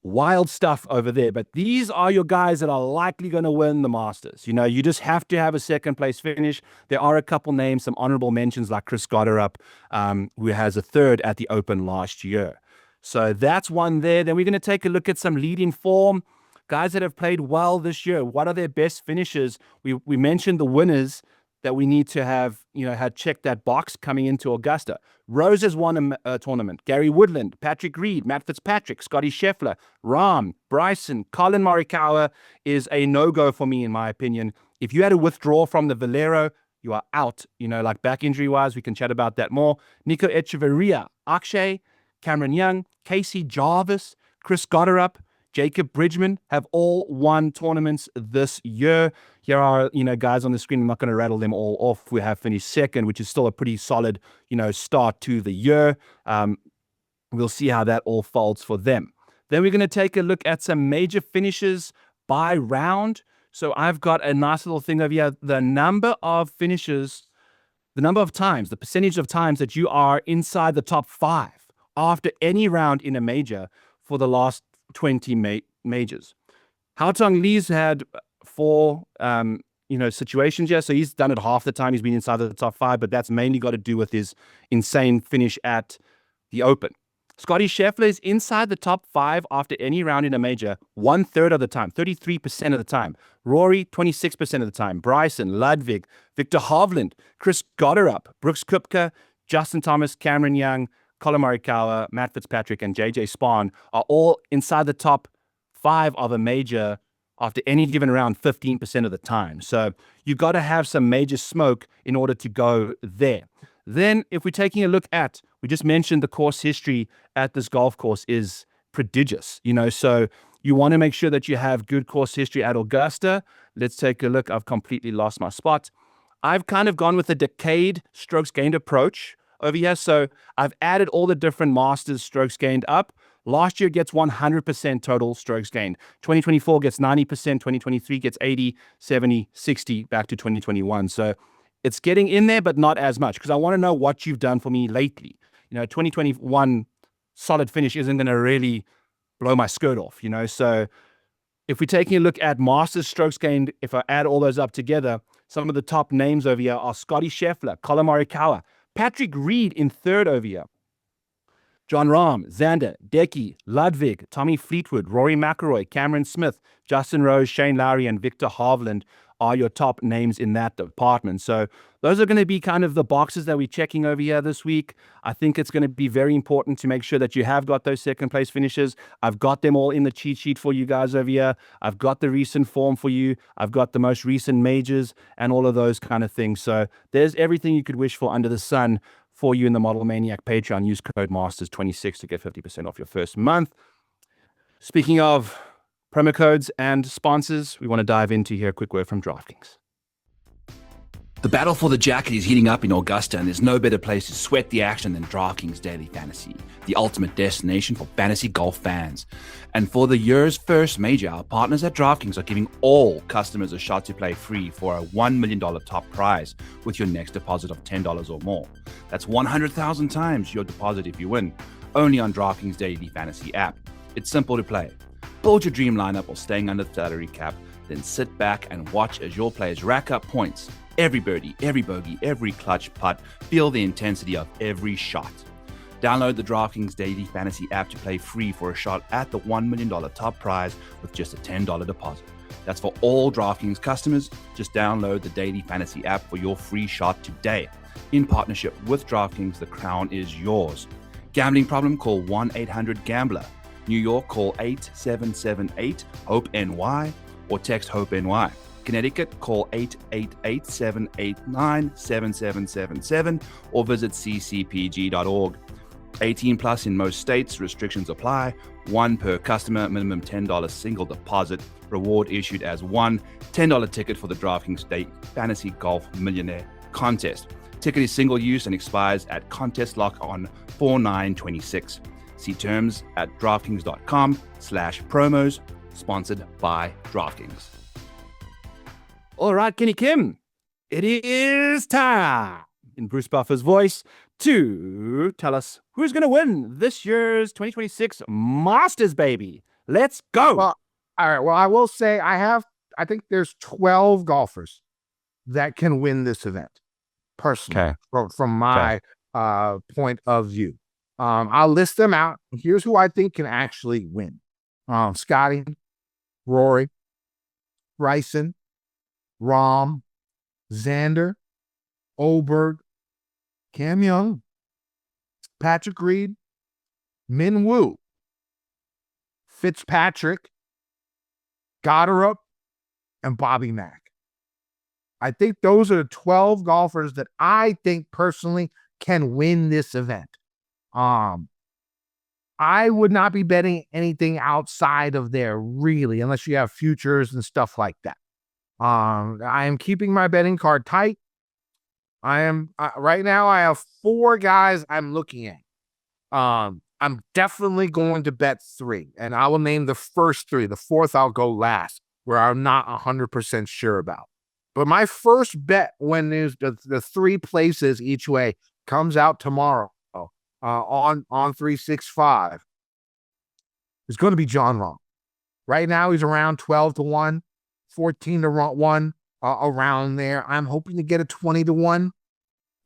wild stuff over there, but these are your guys that are likely going to win the Masters. You know, you just have to have a second place finish. There are a couple names, some honorable mentions like Chris Gotterup, who has a third at the Open last year. So that's one there. Then we're going to take a look at some leading form, guys that have played well this year. What are their best finishes? We mentioned the winners that we need to have, you know, had checked that box coming into Augusta. Rose has won a tournament. Gary Woodland, Patrick Reed, Matt Fitzpatrick, Scotty Scheffler, Rahm, Bryson, Colin Morikawa is a no-go for me, in my opinion. If you had to withdraw from the Valero, you are out. You know, like back injury-wise, we can chat about that more. Nico Echeverria, Akshay, Cameron Young, Casey Jarvis, Chris Gotterup, Jacob Bridgman have all won tournaments this year. Here are, you know, guys on the screen. I'm not going to rattle them all off. We have finished second, which is still a pretty solid, you know, start to the year. We'll see how that all folds for them. Then we're going to take a look at some major finishes by round. So I've got a nice little thing over here. The number of finishes, the number of times, the percentage of times that you are inside the top 5 after any round in a major for the last 20 majors. Hao Tong Lee's had 4 situations here. So he's done it half the time. He's been inside the top 5, but that's mainly got to do with his insane finish at the Open. Scotty Scheffler is inside the top 5 after any round in a major 1/3 of the time, 33% of the time. Rory, 26% of the time. Bryson, Ludwig, Victor Hovland, Chris Gotterup, Brooks Koepka, Justin Thomas, Cameron Young, Colin Morikawa, Matt Fitzpatrick, and JJ Spahn are all inside the top 5 of a major after any given round 15% of the time. So you've got to have some major smoke in order to go there. Then if we're taking a look at, we just mentioned the course history at this golf course is prodigious, so you want to make sure that you have good course history at Augusta. Let's take a look. I've completely lost my spot. I've kind of gone with a decade strokes gained approach over here. So I've added all the different Masters strokes gained up. Last year gets 100% total strokes gained. 2024 gets 90%. 2023 gets 80, 70, 60 back to 2021. So it's getting in there, but not as much because I want to know what you've done for me lately. 2021 solid finish isn't going to really blow my skirt off, So if we're taking a look at Masters strokes gained, if I add all those up together, some of the top names over here are Scotty Scheffler, Colin Morikawa, Patrick Reed in 3rd over here, John Rahm, Xander, Decky, Ludwig, Tommy Fleetwood, Rory McIlroy, Cameron Smith, Justin Rose, Shane Lowry, and Victor Hovland are your top names in that department. So those are going to be kind of the boxes that we're checking over here this week. I think it's going to be very important to make sure that you have got those second place finishes. I've got them all in the cheat sheet for you guys over here. I've got the recent form for you. I've got the most recent majors and all of those kind of things. So there's everything you could wish for under the sun for you in the Model Maniac Patreon. Use code MASTERS26 to get 50% off your first month. Speaking of promo codes and sponsors, we want to dive into here. A quick word from DraftKings. The battle for the jacket is heating up in Augusta, and there's no better place to sweat the action than DraftKings Daily Fantasy, the ultimate destination for fantasy golf fans. And for the year's first major, our partners at DraftKings are giving all customers a shot to play free for a $1 million top prize with your next deposit of $10 or more. That's 100,000 times your deposit if you win, only on DraftKings Daily Fantasy app. It's simple to play. Build your dream lineup while staying under the salary cap, then sit back and watch as your players rack up points. Every birdie, every bogey, every clutch putt. Feel the intensity of every shot. Download the DraftKings Daily Fantasy app to play free for a shot at the $1 million top prize with just a $10 deposit. That's for all DraftKings customers. Just download the Daily Fantasy app for your free shot today. In partnership with DraftKings, the crown is yours. Gambling problem? Call 1-800-GAMBLER. New York, call 8778-HOPE-NY or text HOPE-NY. Connecticut, call 888-789-7777 or visit ccpg.org. 18 plus in most states. Restrictions apply. One per customer. Minimum $10 single deposit. Reward issued as one $10 ticket for the DraftKings State Fantasy Golf Millionaire Contest. Ticket is single use and expires at contest lock on 4/9/26. See terms at DraftKings.com/promos. Sponsored by DraftKings. All right, Kenny Kim, it is time, in Bruce Buffer's voice, to tell us who's going to win this year's 2026 Masters, baby. Let's go. Well, all right. Well, I will say I think there's 12 golfers that can win this event, personally, from my point of view. I'll list them out. Here's who I think can actually win. Scotty, Rory, Bryson, Rahm, Xander, Oberg, Cam Young, Patrick Reed, Min Woo, Fitzpatrick, Gotterup, and Bobby Mack. I think those are the 12 golfers that I think personally can win this event. I would not be betting anything outside of there, really, unless you have futures and stuff like that. I am keeping my betting card tight. I am right now. I have 4 guys I'm looking at. I'm I'm definitely going to bet 3, and I will name the first 3. The fourth I'll go last, where I'm not 100% sure about. But my first bet when there's the 3 places each way comes out tomorrow on 365 is going to be John Rahm. Right now he's around 12-1, 14-1, around there. I'm hoping to get a 20-1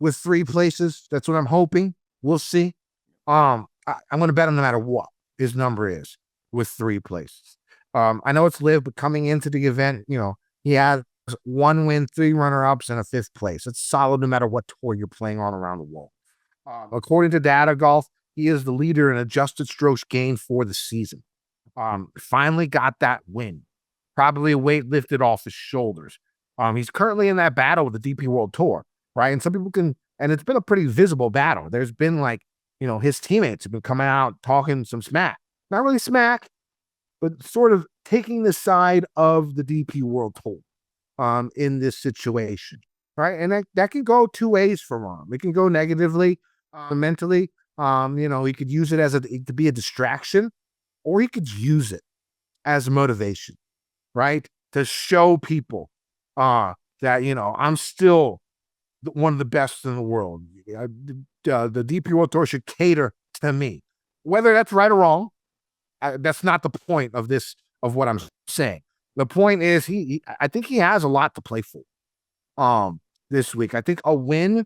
with 3 places. That's what I'm hoping. We'll see. I'm going to bet him no matter what his number is with 3 places. I know it's live, but coming into the event, he has 1 win, 3 runner-ups, and a 5th place. It's solid no matter what tour you're playing on around the world. According to Data Golf, he is the leader in adjusted strokes gained for the season. Finally got that win. Probably a weight lifted off his shoulders. He's currently in that battle with the DP World Tour, right? And some people and it's been a pretty visible battle. There's been his teammates have been coming out talking some smack. Not really smack, but sort of taking the side of the DP World Tour in this situation, right? And that can go 2 ways for Rahm. It can go negatively, mentally. He could use it to be a distraction, or he could use it as motivation, right? To show people that, I'm still one of the best in the world. The DP World Tour should cater to me. Whether that's right or wrong, that's not the point of what I'm saying. The point is I think he has a lot to play for this week. I think a win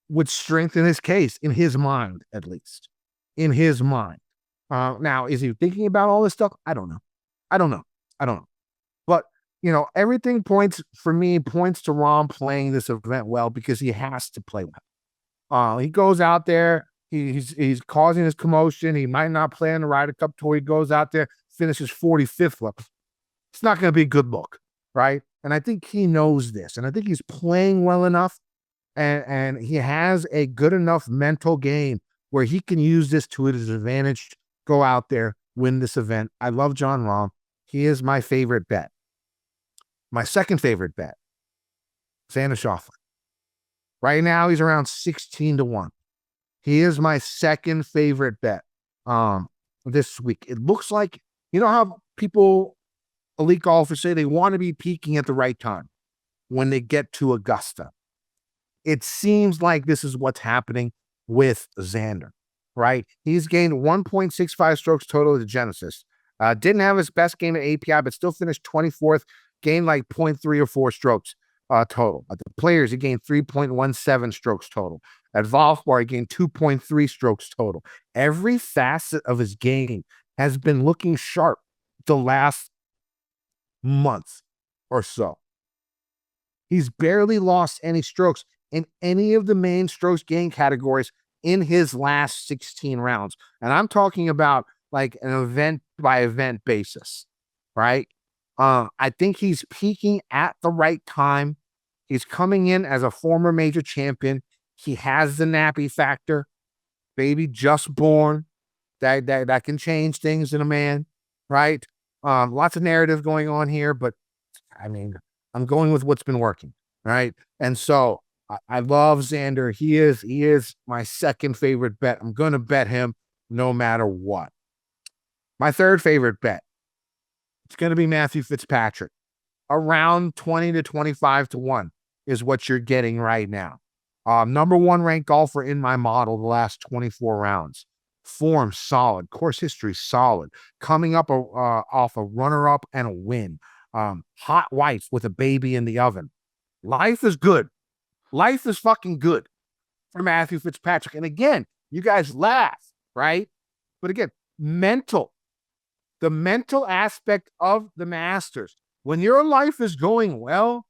would strengthen his case, in his mind, at least. In his mind. Now, is he thinking about all this stuff? I don't know. But, everything points to Rahm playing this event well, because he has to play well. He goes out there, he's causing his commotion. He might not play on the Ryder Cup Tour. He goes out there, finishes 45th. It's not going to be a good look, right? And I think he knows this. And I think he's playing well enough, and he has a good enough mental game where he can use this to his advantage, go out there, win this event. I love John Rahm. He is my favorite bet. My second favorite bet, Xander Schauffele. Right now, he's around 16-1. He is my second favorite bet this week. It looks like, how elite golfers say they want to be peaking at the right time when they get to Augusta. It seems like this is what's happening with Xander, right? He's gained 1.65 strokes total at the Genesis. Didn't have his best game at API, but still finished 24th, gained like 0.3 or 4 strokes total. At the Players, he gained 3.17 strokes total. At Valspar, he gained 2.3 strokes total. Every facet of his game has been looking sharp the last month or so. He's barely lost any strokes in any of the main strokes gain categories in his last 16 rounds. And I'm talking about like an event by event basis, right? I think he's peaking at the right time. He's coming in as a former major champion. He has the nappy factor, baby just born. That can change things in a man, right? Lots of narrative going on here, but I mean, I'm going with what's been working, right? And so I love Xander. He is my second favorite bet. I'm going to bet him no matter what. My third favorite bet, it's going to be Matthew Fitzpatrick. Around 20-25-1 is what you're getting right now. Number 1 ranked golfer in my model the last 24 rounds. Form solid. Course history solid. Coming up off a runner-up and a win. Hot wife with a baby in the oven. Life is good. Life is fucking good for Matthew Fitzpatrick. And again, you guys laugh, right? But again, the mental aspect of the Masters. When your life is going well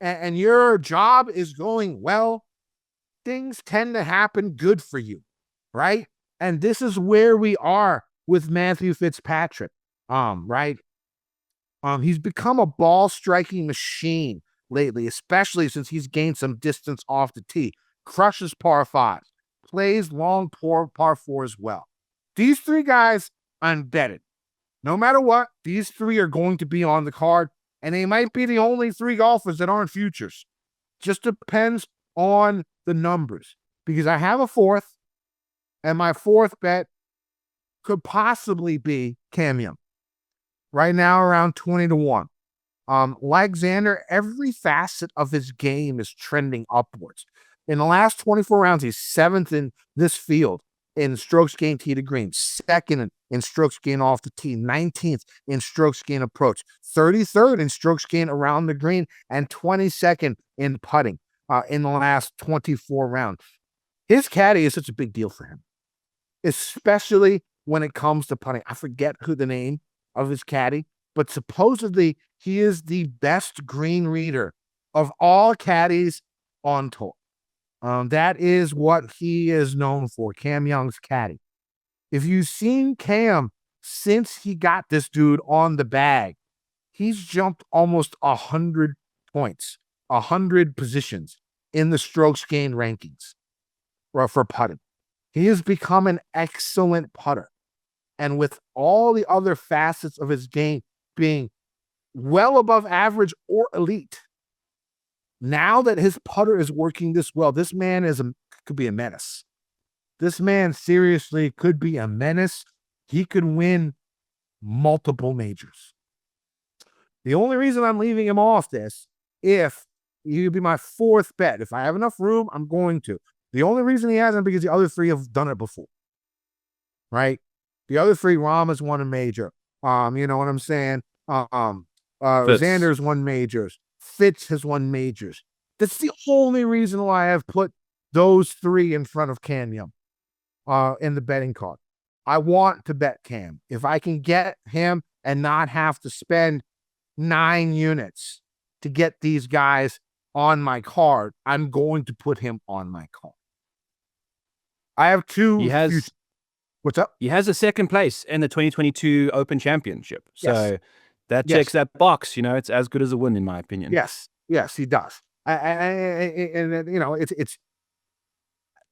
and your job is going well, things tend to happen good for you, right? And this is where we are with Matthew Fitzpatrick, right? He's become a ball striking machine lately, especially since he's gained some distance off the tee. Crushes par 5, plays long par 4 well. These 3 guys, unbetted. No matter what, these 3 are going to be on the card, and they might be the only 3 golfers that aren't futures. Just depends on the numbers, because I have a 4th, and my 4th bet could possibly be Cam Young. Right now, around 20-1. Like Xander, every facet of his game is trending upwards. In the last 24 rounds, he's 7th in this field in strokes gained tee to green, 2nd in strokes gained off the tee, 19th in strokes gained approach, 33rd in strokes gained around the green, and 22nd in putting in the last 24 rounds. His caddy is such a big deal for him, especially when it comes to putting. I forget who the name of his caddy, but supposedly he is the best green reader of all caddies on tour. That is what he is known for, Cam Young's caddy. If you've seen Cam since he got this dude on the bag, he's jumped almost 100 points, 100 positions in the strokes gained rankings for putting. He has become an excellent putter. And with all the other facets of his game being well above average or elite, now that his putter is working this well, this man could be a menace. This man seriously could be a menace. He could win multiple majors. The only reason I'm leaving him off this, if he'd be my 4th bet. If I have enough room, I'm going to. The only reason he hasn't, because the other 3 have done it before. Right? The other 3, Rahm has won a major. You know what I'm saying? Xander's won majors. Fitz has won majors. That's the only reason why I've put those 3 in front of Cam Young in the betting card. I want to bet Cam. If I can get him and not have to spend 9 units to get these guys on my card, I'm going to put him on my card. I have 2. What's up? He has a 2nd place in the 2022 Open Championship. So that checks that box. You know, it's as good as a win, in my opinion. Yes, he does. And you know,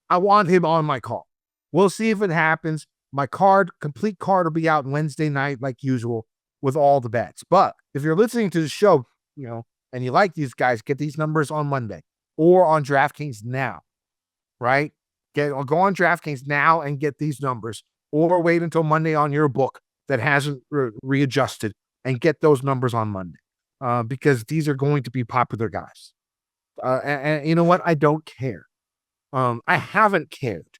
I want him on my card. We'll see if it happens. My complete card will be out Wednesday night, like usual, with all the bets. But if you're listening to the show, you know, and you like these guys, get these numbers on Monday or on DraftKings now, right? Go on DraftKings now and get these numbers, or wait until Monday on your book that hasn't readjusted and get those numbers on Monday, because these are going to be popular guys. And you know what? I don't care. I haven't cared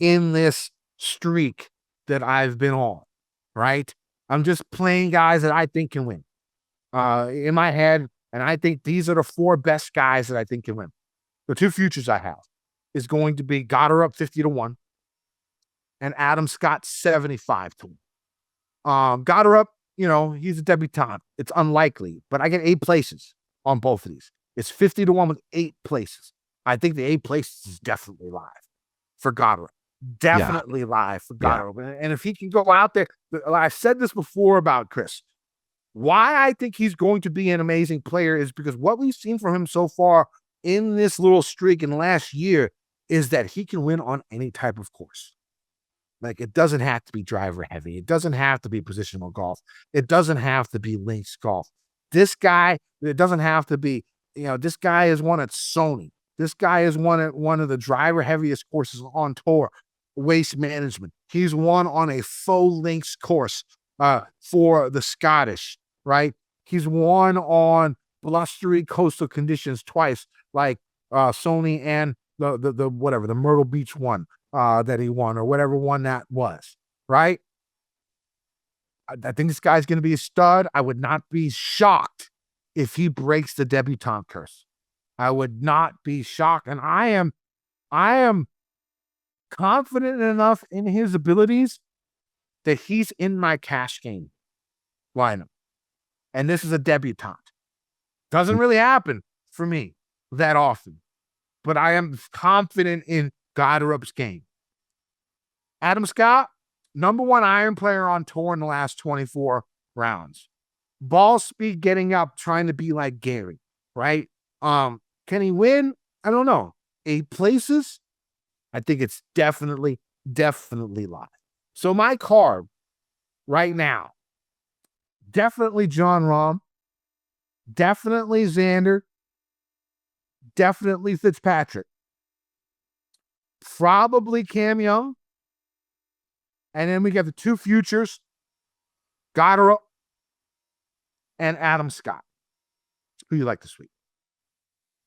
in this streak that I've been on, right? I'm just playing guys that I think can win in my head, and I think these are the 4 best guys that I think can win. The 2 futures I have is going to be Goddard 50-1 and Adam Scott 75-1. Goddard, you know, he's a debutante. It's unlikely, but I get 8 places on both of these. It's 50-1 with 8 places. I think the 8 places is definitely live for Goddard. Definitely live for Goddard. Yeah. And if he can go out there, I've said this before about Chris. Why I think he's going to be an amazing player is because what we've seen from him so far in this little streak in the last year is that he can win on any type of course. Like, it doesn't have to be driver heavy. It doesn't have to be positional golf. It doesn't have to be links golf. This guy, it doesn't have to be, you know, this guy is won at Sony. This guy is won at one of the driver heaviest courses on tour, Waste Management. He's won on a faux links course for the Scottish, right? He's won on blustery coastal conditions twice, like Sony and the Myrtle Beach one that he won, or whatever one that was, right? I think this guy's going to be a stud. I would not be shocked if he breaks the debutante curse. I would not be shocked. And I am confident enough in his abilities that he's in my cash game lineup. And this is a debutante. Doesn't really happen for me that often, but I am confident in Goddard's game. Adam Scott, #1 iron player on tour in the last 24 rounds. Ball speed getting up, trying to be like Gary, right? Can he win? I don't know. 8 places? I think it's definitely live. So my card right now, definitely Jon Rahm, definitely Xander, definitely Fitzpatrick, probably Cam Young, And then we got the two futures, Goddard and Adam Scott. Who you like this week?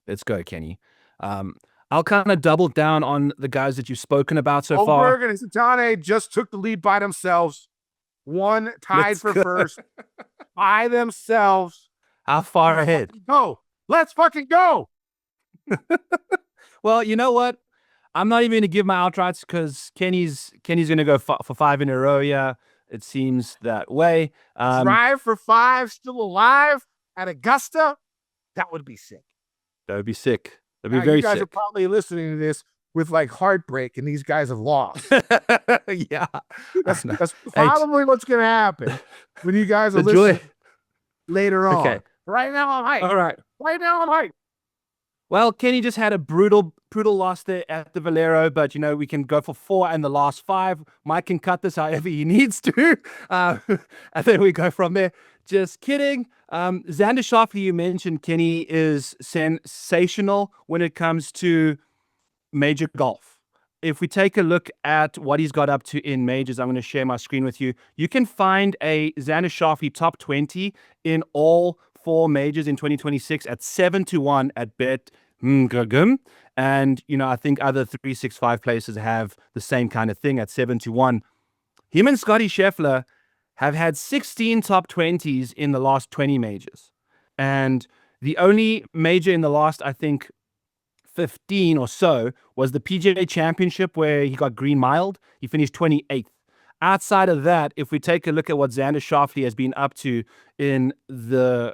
Let's go, Kenny. I'll kind of double down on the guys that you've spoken about so far. Oberg and Satane just took the lead by themselves. One tied for first by themselves. How far ahead? Go. Let's fucking go. Well, you know what? I'm not even going to give my outrights because Kenny's going to go for 5 in a row. Yeah, it seems that way. Drive for 5, still alive at Augusta. That would be sick. That would be sick. That'd be very sick. You guys are probably listening to this with like heartbreak, and these guys have lost. Yeah, that's probably what's going to happen when you guys are listening later on. Okay. Right now I'm hyped. All right. Right now I'm hyped. Well, Kenny just had a brutal loss there at the Valero, but we can go for 4 and the last 5. Mike can cut this however he needs to, and then we go from there. Just kidding. Xander Schauffele, you mentioned, Kenny, is sensational when it comes to major golf. If we take a look at what he's got up to in majors, I'm going to share my screen with you. You can find a Xander Schauffele top 20 in all 4 majors in 2026 at 7-1 at Bet. And I think other 365 places have the same kind of thing at 7-1. Him and Scottie Scheffler have had 16 top 20s in the last 20 majors. And the only major in the last, I think, 15 or so was the PGA Championship, where he got green miled. He finished 28th. Outside of that, if we take a look at what Xander Schauffele has been up to in the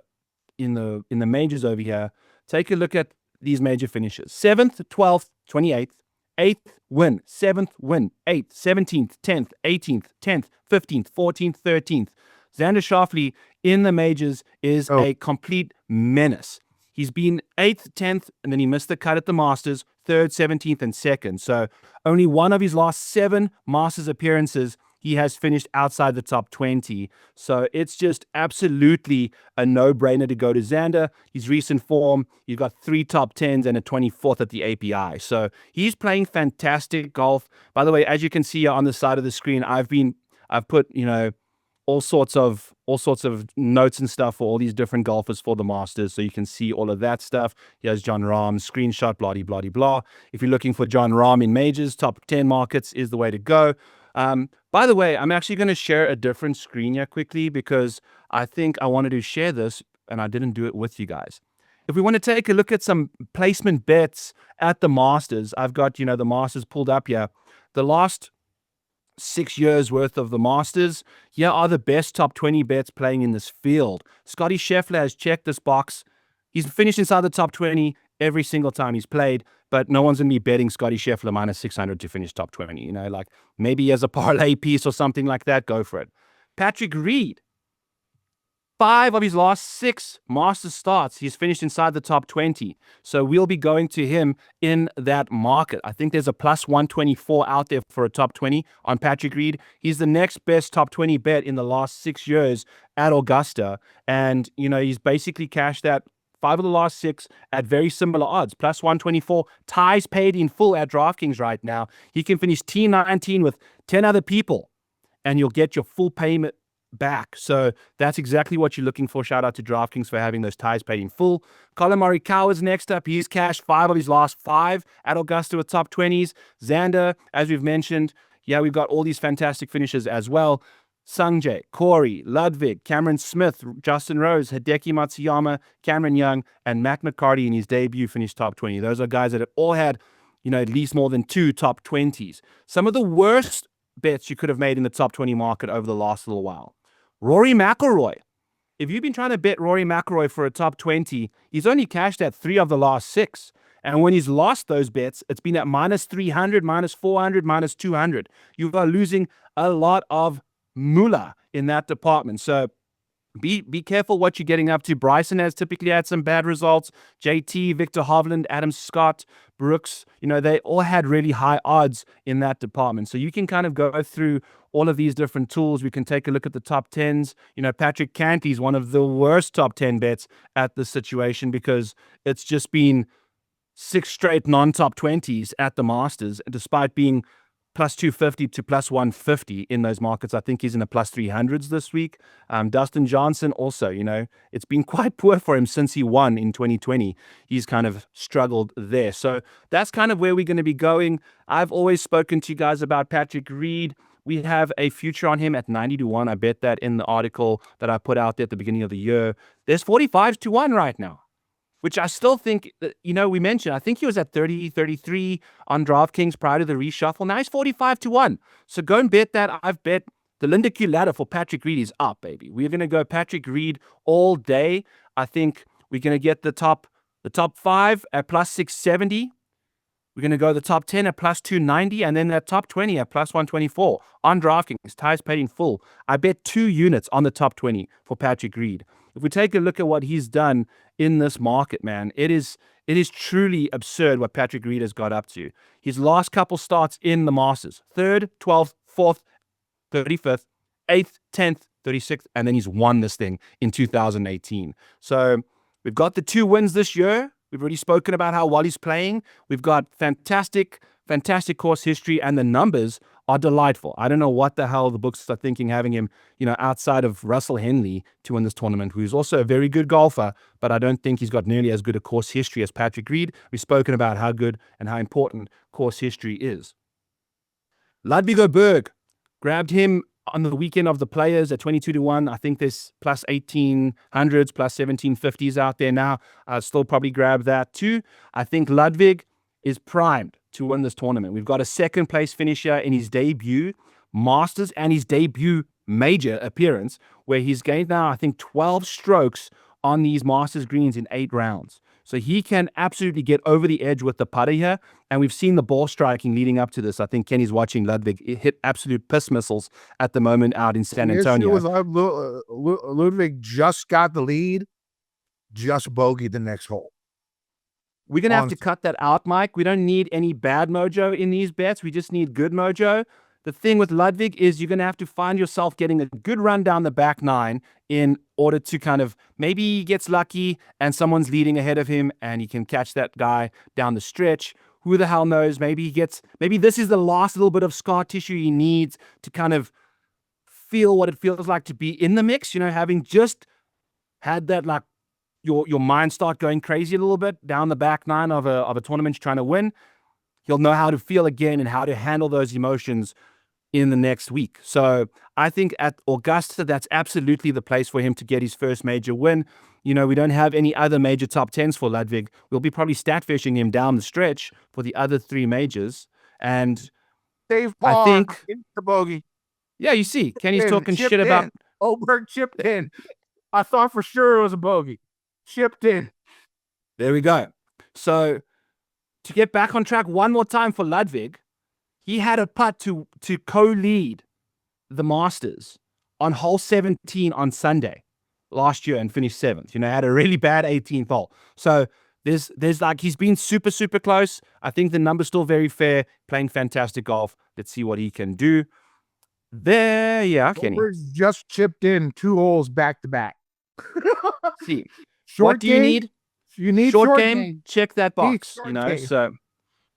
majors over here, take a look at these major finishes. 7th, 12th, 28th, 8th win, 7th win, 8th, 17th, 10th, 18th, 10th, 15th, 14th, 13th. Xander Schauffele in the majors is a complete menace. He's been 8th, 10th, and then he missed the cut at the Masters, 3rd, 17th, and 2nd. So only one of his last 7 Masters appearances, he has finished outside the top 20. So it's just absolutely a no-brainer to go to Xander. His recent form, you've got 3 top 10s and a 24th at the API. So he's playing fantastic golf. By the way, as you can see on the side of the screen, I've put, all sorts of notes and stuff for all these different golfers for the Masters, so you can see all of that stuff. Here's John Rahm's screenshot, blah, blah, blah, blah. If you're looking for John Rahm in majors, top 10 markets is the way to go. By the way, I'm actually going to share a different screen here quickly because I think I wanted to share this and I didn't do it with you guys. If we want to take a look at some placement bets at the Masters, I've got, the Masters pulled up here. The last 6 years worth of the Masters, here are the best top 20 bets playing in this field. Scottie Scheffler has checked this box. He's finished inside the top 20 every single time he's played, but no one's going to be betting Scottie Scheffler minus 600 to finish top 20. Like maybe as a parlay piece or something like that, go for it. Patrick Reed, 5 of his last 6 Masters starts, he's finished inside the top 20. So we'll be going to him in that market. I think there's a plus 124 out there for a top 20 on Patrick Reed. He's the next best top 20 bet in the last 6 years at Augusta. And, he's basically cashed that 5 of the last 6 at very similar odds. Plus 124, ties paid in full at DraftKings right now. He can finish T19 with 10 other people, and you'll get your full payment back. So that's exactly what you're looking for. Shout out to DraftKings for having those ties paid in full. Colin Morikawa is next up. He's cashed 5 of his last 5 at Augusta with top 20s. Xander, as we've mentioned, we've got all these fantastic finishes as well. Sungjae, Corey, Ludwig, Cameron Smith, Justin Rose, Hideki Matsuyama, Cameron Young, and Mac McCarty in his debut finished top 20. Those are guys that have all had, at least more than 2 top 20s. Some of the worst bets you could have made in the top 20 market over the last little while. Rory McIlroy. If you've been trying to bet Rory McIlroy for a top 20, he's only cashed at 3 of the last 6. And when he's lost those bets, it's been at minus 300, minus 400, minus 200. You are losing a lot of moolah in that department. So be careful what you're getting up to. Bryson has typically had some bad results. JT, Victor Hovland, Adam Scott, Brooks, they all had really high odds in that department. So you can kind of go through all of these different tools. We can take a look at the top 10s. Patrick Cantley's one of the worst top 10 bets at this situation because it's just been 6 straight non-top 20s at the Masters, despite being plus 250 to plus 150 in those markets. I think he's in the plus 300s this week. Dustin Johnson also, it's been quite poor for him since he won in 2020. He's kind of struggled there. So that's kind of where we're going to be going. I've always spoken to you guys about Patrick Reed. We have a future on him at 90 to 1. I bet that in the article that I put out there at the beginning of the year. There's 45 to 1 right now, which I still think, we mentioned, I think he was at 30, 33 on DraftKings prior to the reshuffle. Now he's 45 to 1. So go and bet that. I've bet the Lindeque ladder for Patrick Reed is up, baby. We're going to go Patrick Reed all day. I think we're going to get the top 5 at plus 670. We're going to go the top 10 at plus 290, and then that top 20 at plus 124 on DraftKings. Ty's paid in full. I bet 2 units on the top 20 for Patrick Reed. If we take a look at what he's done in this market, man, it is truly absurd what Patrick Reed has got up to. His last couple starts in the Masters, 3rd, 12th, 4th, 35th, 8th, 10th, 36th, and then he's won this thing in 2018. So we've got the 2 wins this year. We've already spoken about how well he's playing. We've got fantastic course history, and the numbers are delightful. I don't know what the hell the books are thinking having him, outside of Russell Henley to win this tournament, who's also a very good golfer, but I don't think he's got nearly as good a course history as Patrick Reed. We've spoken about how good and how important course history is. Ludwig Berg, grabbed him on the weekend of the Players at 22 to 1. I think there's plus 1800s, plus 1750s out there now. I'll still probably grab that too. I think Ludwig is primed to win this tournament. We've got a second place finisher in his debut Masters and his debut major appearance, where he's gained now, I think, 12 strokes on these Masters greens in 8 rounds. So he can absolutely get over the edge with the putter here. And we've seen the ball striking leading up to this. I think Kenny's watching Ludwig hit absolute piss missiles at the moment out in San Antonio. Ludwig just got the lead, just bogeyed the next hole. We're going to have to cut that out, Mike. We don't need any bad mojo in these bets. We just need good mojo. The thing with Ludwig is you're going to have to find yourself getting a good run down the back 9 in order to kind of, maybe he gets lucky and someone's leading ahead of him and he can catch that guy down the stretch. Who the hell knows? Maybe this is the last little bit of scar tissue he needs to kind of feel what it feels like to be in the mix, having just had that, like, your mind start going crazy a little bit down the back 9 of a tournament you're trying to win. He'll know how to feel again and how to handle those emotions in the next week. So I think at Augusta, that's absolutely the place for him to get his first major win. We don't have any other major top 10s for Ludwig. We'll be probably stat fishing him down the stretch for the other 3 majors. And I think the bogey. Yeah, you see, Kenny's talking shit about Oberg chipped in. I thought for sure it was a bogey. Chipped in. There we go. So to get back on track one more time for Ludwig, he had a putt to co-lead the Masters on hole 17 on Sunday last year and finished 7th. Had a really bad 18th hole. So there's like, he's been super, super close. I think the number's still very fair, playing fantastic golf. Let's see what he can do. There, yeah, Kenny. Just chipped in 2 holes back to back. See, short what do you need? You need short game. Check that box. Game. So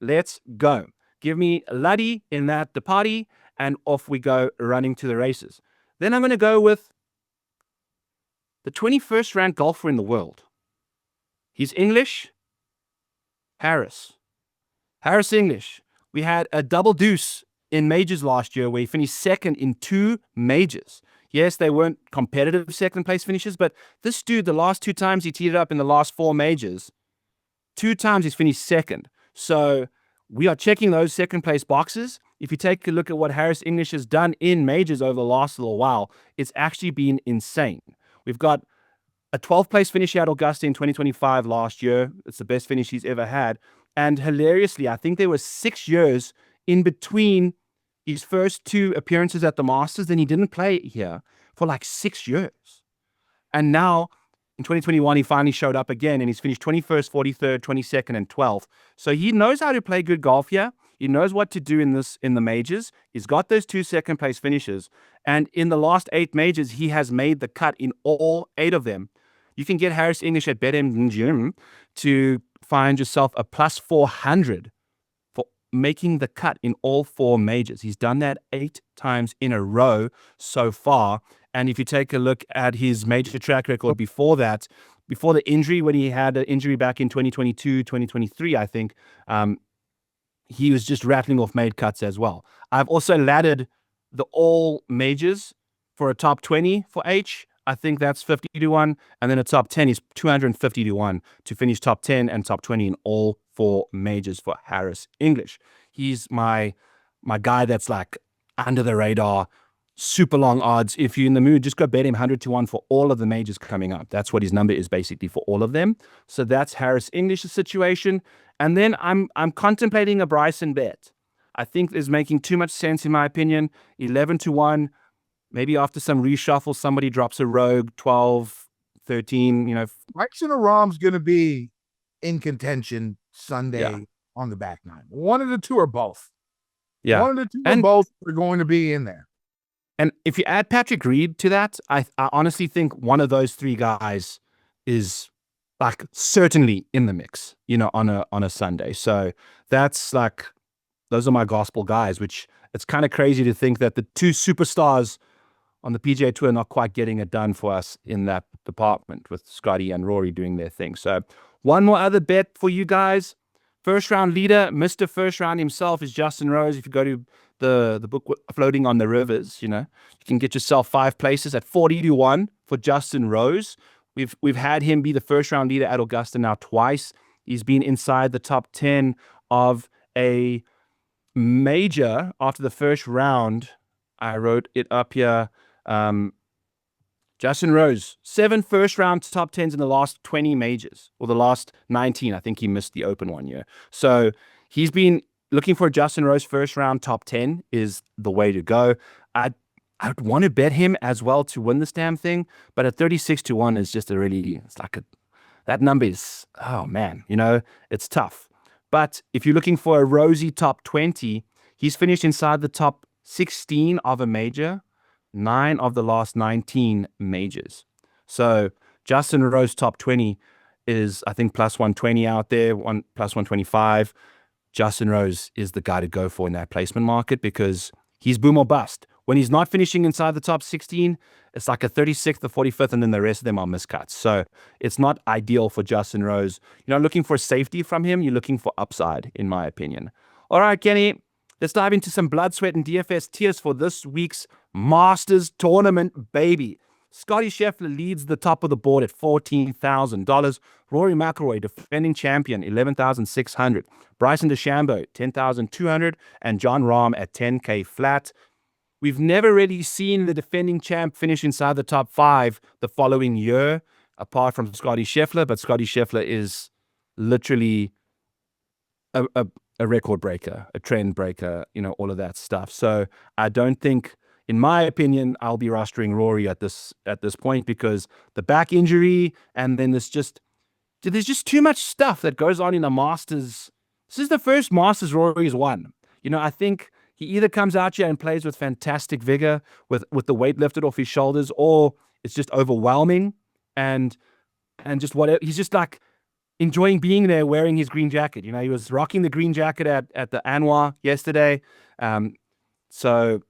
let's go. Give me Luddy in that the party, and off we go running to the races. Then I'm going to go with the 21st ranked golfer in the world. He's English. Harris English. We had a double deuce in majors last year where he finished 2nd in 2 majors. Yes, they weren't competitive second place finishes, but this dude, the last 2 times he teed it up in the last 4 majors, 2 times he's finished 2nd. So we are checking those second place boxes. If you take a look at what Harris English has done in majors over the last little while, it's actually been insane. We've got a 12th place finish at Augusta in 2025 last year. It's the best finish he's ever had. And hilariously, I think there were 6 years in between his first 2 appearances at the Masters, then he didn't play here for like 6 years. And now in 2021, he finally showed up again and he's finished 21st, 43rd, 22nd, and 12th. So he knows how to play good golf here. He knows what to do in the majors. He's got those 2 second place finishes. And in the last 8 majors, he has made the cut in all 8 of them. You can get Harris English at BetMGM to find yourself a plus 400 for making the cut in all 4 majors. He's done that 8 times in a row so far. And if you take a look at his major track record before that, before the injury, when he had an injury back in 2022, 2023, I think, he was just rattling off made cuts as well. I've also laddered the all majors for a top 20 for H. I think that's 50 to 1. And then a top 10 is 250 to 1 to finish top 10 and top 20 in all 4 majors for Harris English. He's my guy that's like under the radar, super long odds. If you're in the mood, just go bet him 100 to 1 for all of the majors coming up. That's what his number is basically for all of them. So that's Harris English's situation. And then I'm contemplating a Bryson bet. I think is making too much sense in my opinion. 11 to 1. Maybe after some reshuffle, somebody drops a rogue, 12, 13, Bryson or Rahm's going to be in contention Sunday on the back nine. One of the two or both. Yeah. One of the two or both are going to be in there. And if you add Patrick Reed to that, I honestly think one of those 3 guys is like certainly in the mix, on a Sunday. So that's like, those are my gospel guys, which it's kind of crazy to think that the 2 superstars on the PGA Tour are not quite getting it done for us in that department, with Scotty and Rory doing their thing. So one more other bet for you guys. First round leader, Mr. First Round himself, is Justin Rose. If you go to the book Floating on the Rivers, you can get yourself 5 places at 40 to 1 for Justin Rose. We've had him be the first round leader at Augusta now twice. He's been inside the top 10 of a major after the first round. I wrote it up here. Justin Rose, 7 first round top 10s in the last 20 majors, or the last 19. I think he missed the Open one year. So he's been looking for a Justin Rose first round top 10 is the way to go. I'd want to bet him as well to win this damn thing, but at 36 to 1 is just that number is, oh man, it's tough. But if you're looking for a rosy top 20, he's finished inside the top 16 of a major, 9 of the last 19 majors. So Justin Rose top 20 is, I think, plus 120 out there, plus 125. Justin Rose is the guy to go for in that placement market because he's boom or bust. When he's not finishing inside the top 16, it's like a 36th or 45th, and then the rest of them are miscuts. So it's not ideal for Justin Rose. You're not looking for safety from him. You're looking for upside, in my opinion. All right, Kenny, let's dive into some blood, sweat, and DFS tiers for this week's Masters tournament, baby. Scotty Scheffler leads the top of the board at $14,000. Rory McIlroy, defending champion, $11,600. Bryson DeChambeau, $10,200. And Jon Rahm at $10K flat. We've never really seen the defending champ finish inside the top 5 the following year, apart from Scotty Scheffler. But Scotty Scheffler is literally a record breaker, a trend breaker, all of that stuff. So I don't think, in my opinion, I'll be rostering Rory at this point because the back injury, and then there's just too much stuff that goes on in a Masters. This is the first Masters Rory's won. I think he either comes out here and plays with fantastic vigor, with the weight lifted off his shoulders, or it's just overwhelming and just whatever. He's just like enjoying being there, wearing his green jacket. He was rocking the green jacket at the Anwar yesterday. So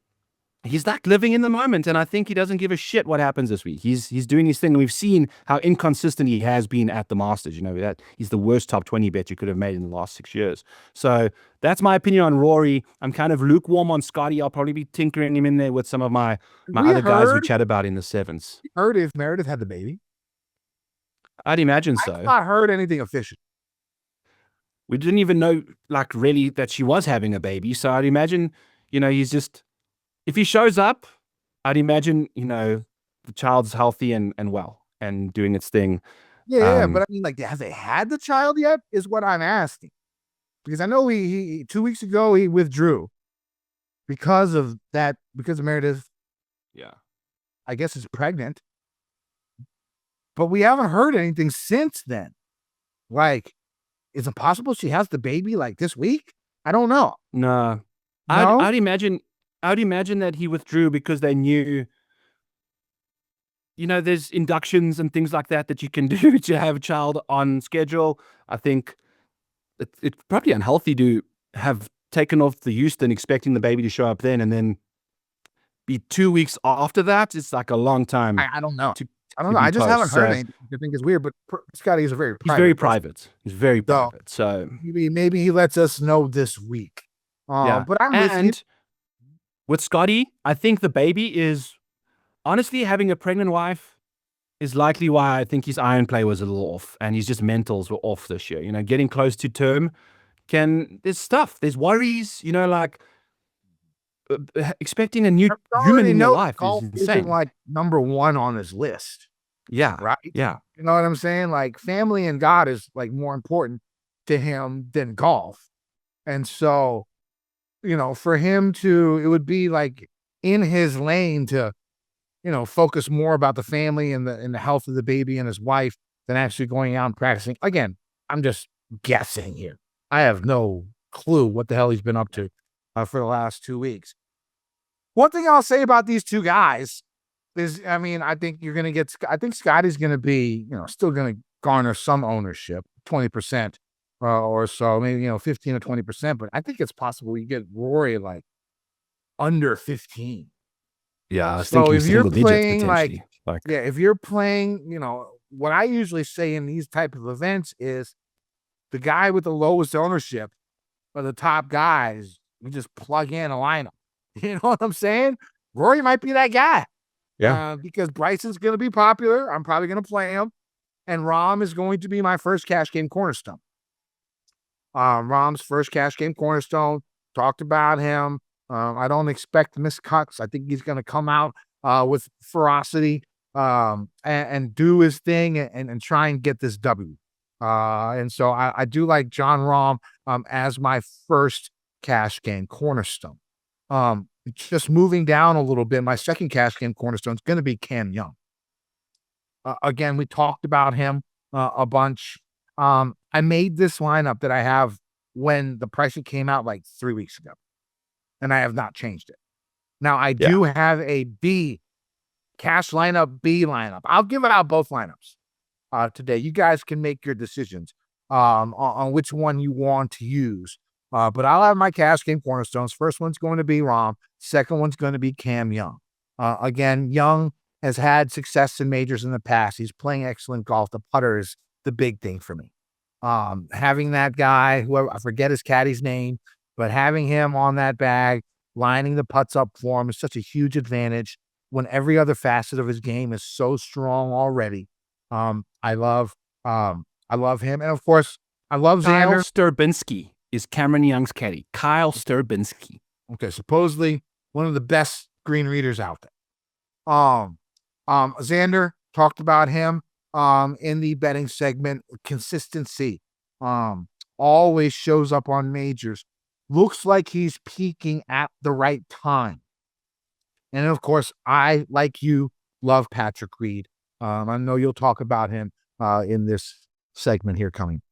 he's like living in the moment, and I think he doesn't give a shit what happens this week. He's doing his thing, and we've seen how inconsistent he has been at the Masters. That he's the worst top 20 bet you could have made in the last 6 years. So that's my opinion on Rory. I'm kind of lukewarm on Scotty. I'll probably be tinkering him in there with some of my other guys we chat about in the 7s. Heard if Meredith had the baby? I'd imagine so. I've not heard anything official. We didn't even know, really, that she was having a baby. So I'd imagine, he's just, if he shows up, I'd imagine, the child's healthy and well and doing its thing. Yeah, but I mean, have they had the child yet is what I'm asking. Because I know he 2 weeks ago, he withdrew because of Meredith. Yeah. I guess is pregnant. But we haven't heard anything since then. Is it possible she has the baby this week? I don't know. No. I'd imagine that he withdrew because they knew, there's inductions and things like that you can do to have a child on schedule. I think it's probably unhealthy to have taken off the Houston, expecting the baby to show up then, and then be 2 weeks after that. It's like a long time. I don't know. To, I don't to know. be I just post. haven't heard So anything. I think it's weird, but Scotty is a very he's very person. private. He's very So private. So maybe he lets us know this week. yeah. But I'm with you. With Scotty, I think the baby is honestly having a pregnant wife is likely why I think his iron play was a little off, and his just mentals were off this year. You know, getting close to term there's stuff, there's worries. You know, like expecting a new human in your life is insane. Isn't like number one on his list. Yeah. Right. Yeah. You know what I'm saying? Like family and God is like more important to him than golf. And so, you know, for him it would be like in his lane to, you know, focus more about the family and the health of the baby and his wife than actually going out and practicing. Again, I'm just guessing here. I have no clue what the hell he's been up to for the last 2 weeks. One thing I'll say about these two guys is, I mean, I think I think Scotty's going to be, you know, still going to garner some ownership, 20% or so, maybe, you know, 15 or 20%. But I think it's possible you get Rory like under 15. Yeah. I was So thinking if you're single digits playing potentially. yeah, if you're playing, you know, what I usually say in these type of events is the guy with the lowest ownership are the top guys. You just plug in a lineup. You know what I'm saying? Rory might be that guy. Yeah. Because Bryson's going to be popular. I'm probably going to play him. And Rahm is going to be my first cash game cornerstone. Rahm's first cash game cornerstone. Talked about him. I don't expect miscuts. I think he's going to come out with ferocity and do his thing and try and get this W. And so I do like Jon Rahm as my first cash game cornerstone. Just moving down a little bit, my second cash game cornerstone is going to be Cam Young. Again, we talked about him a bunch. I made this lineup that I have when the pricing came out like 3 weeks ago, and I have not changed it. Now, I do have a cash lineup, B lineup. I'll give it out both lineups today. You guys can make your decisions on which one you want to use. But I'll have my cash game cornerstones. First one's going to be Rahm. Second one's going to be Cam Young. Again, Young has had success in majors in the past. He's playing excellent golf. The putter is the big thing for me. Having that guy, whoever, I forget his caddy's name, but having him on that bag, lining the putts up for him is such a huge advantage when every other facet of his game is so strong already. I love him. And of course, I love Kyle Xander. Sturbinski is Cameron Young's caddy. Kyle Sturbinski. Okay, supposedly one of the best green readers out there. Xander, talked about him in the betting segment. Consistency. Always shows up on majors. Looks like he's peaking at the right time. And of course, I, like you, love Patrick Reed. I know you'll talk about him in this segment here coming.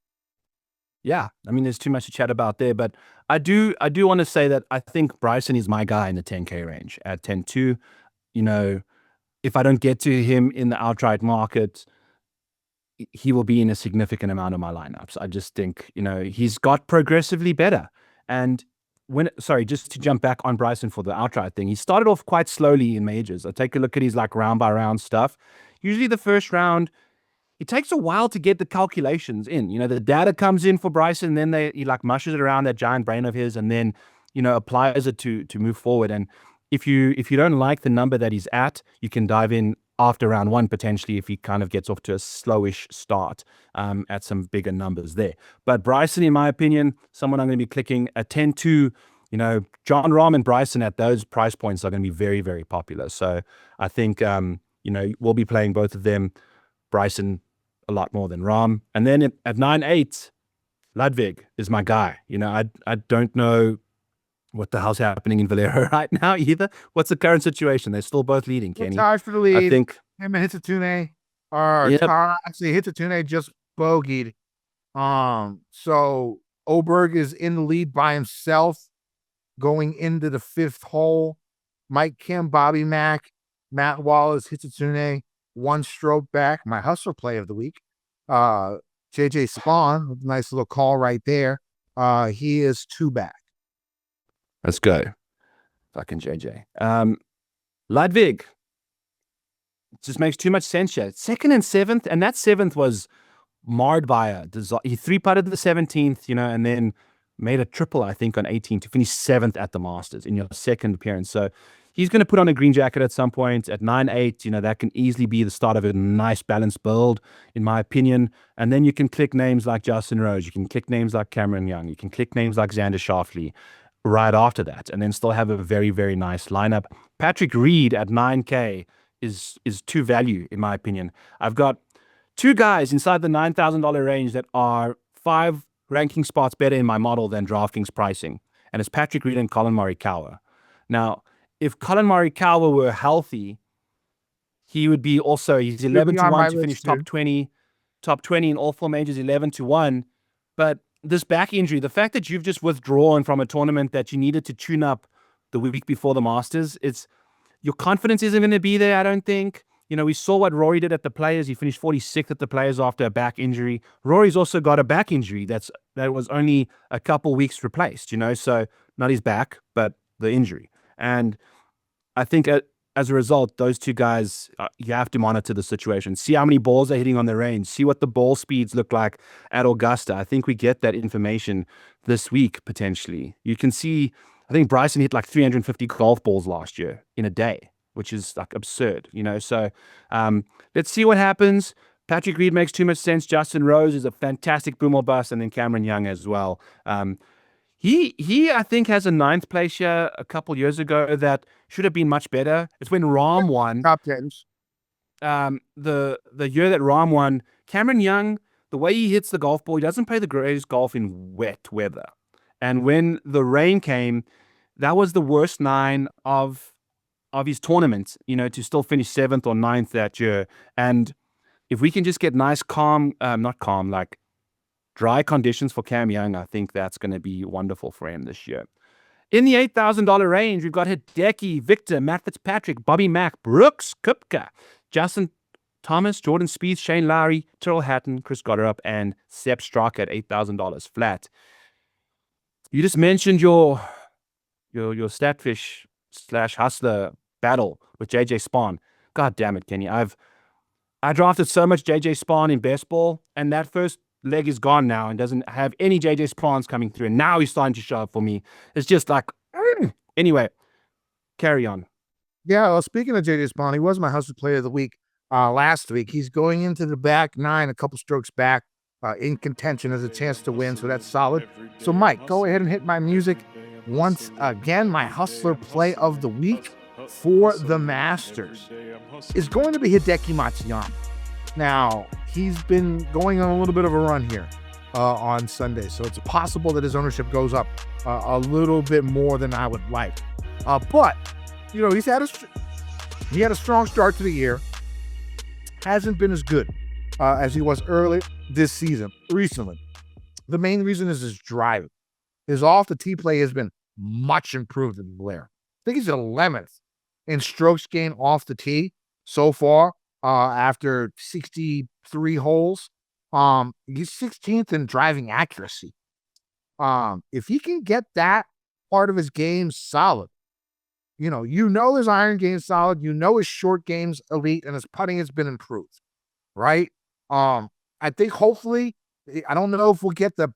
Yeah, I mean, there's too much to chat about there, but I do want to say that I think Bryson is my guy in the 10K range at 10-2. You know, if I don't get to him in the outright market, he will be in a significant amount of my lineups. I just think, you know, he's got progressively better. And just to jump back on Bryson for the outright thing, he started off quite slowly in majors. I take a look at his like round by round stuff. Usually the first round, it takes a while to get the calculations in. You know, the data comes in for Bryson, and then he like mushes it around that giant brain of his, and then, you know, applies it to move forward. And if you don't like the number that he's at, you can dive in after round one potentially if he kind of gets off to a slowish start at some bigger numbers there. But Bryson, in my opinion, someone I'm going to be clicking at 10-2. You know, Jon Rahm and Bryson at those price points are going to be very, very popular. So I think, you know, we'll be playing both of them. Bryson a lot more than Rahm. And then at 9-8, Ludwig is my guy. You know, I don't know what the hell's happening in Valero right now either. What's the current situation? They're still both leading, Kenny. Tied for the lead. I think him and Hitatune are actually Hitatune just bogeyed. So Oberg is in the lead by himself going into the fifth hole. Mike Kim, Bobby Mack, Matt Wallace, Hitatune, one stroke back. My hustler play of the week. JJ Spawn, nice little call right there. He is two back. Let's go. Fucking JJ. Ludwig. Just makes too much sense here. Second and seventh, and that seventh was marred by a disaster. He three-putted the 17th, and then made a triple, I think, on 18 to finish seventh at the Masters in your second appearance. So he's going to put on a green jacket at some point at 9-8. That can easily be the start of a nice balanced build, in my opinion. And then you can click names like Justin Rose. You can click names like Cameron Young. You can click names like Xander Schauffele right after that, and then still have a very, very nice lineup. Patrick Reed at 9K is too value, in my opinion. I've got two guys inside the $9,000 range that are 5 ranking spots better in my model than DraftKings pricing, and it's Patrick Reed and Colin Morikawa. Now, if Colin Morikawa were healthy, he would be also, he's 11-1 to finish top 20 in all 4 majors, 11-1. But this back injury, the fact that you've just withdrawn from a tournament that you needed to tune up the week before the Masters, your confidence isn't going to be there, I don't think. We saw what Rory did at the Players. He finished 46th at the Players after a back injury. Rory's also got a back injury that was only a couple weeks replaced, so not his back, but the injury. And I think as a result, those two guys, you have to monitor the situation. See how many balls they're hitting on the range. See what the ball speeds look like at Augusta. I think we get that information this week, potentially. You can see, I think Bryson hit like 350 golf balls last year in a day, which is like absurd, So let's see what happens. Patrick Reed makes too much sense. Justin Rose is a fantastic boom or bust, and then Cameron Young as well. He I think has a 9th place here a couple years ago that should have been much better. It's when Rahm won. Top tens. The year that Rahm won, Cameron Young, the way he hits the golf ball, he doesn't play the greatest golf in wet weather. And when the rain came, that was the worst 9 of his tournament, to still finish 7th or 9th that year. And if we can just get nice, like dry conditions for Cam Young, I think that's going to be wonderful for him this year. In the $8,000 range, we've got Hideki, Victor, Matt Fitzpatrick, Bobby Mack, Brooks Koepka, Justin Thomas, Jordan Spieth, Shane Lowry, Tyrrell Hatton, Chris Goddard, and Sepp Straka at $8,000 flat. You just mentioned your Statfish / Hustler battle with JJ Spawn. God damn it, Kenny. I drafted so much JJ Spawn in best ball, and that first leg is gone now and doesn't have any JJ Spawns coming through. And now he's starting to show up for me. It's just like, anyway, carry on. Yeah, well, speaking of JJ Spawn, he was my Hustler Player of the Week last week. He's going into the back 9, a couple strokes back, in contention as a chance to win, so that's solid. So, Mike, go ahead and hit my music. Once again, my Hustler Play of the Week for the Masters is going to be Hideki Matsuyama. Now, he's been going on a little bit of a run here on Sunday, so it's possible that his ownership goes up a little bit more than I would like. But, he had a strong start to the year. Hasn't been as good as he was early this season, recently. The main reason is his driving. His off-the-tee play has been much improved in Blair. I think he's 11th in strokes gained off the tee so far after 63 holes. He's 16th in driving accuracy. If he can get that part of his game solid, his iron game's solid, his short game's elite, and his putting has been improved, right? I think hopefully, I don't know if we'll get the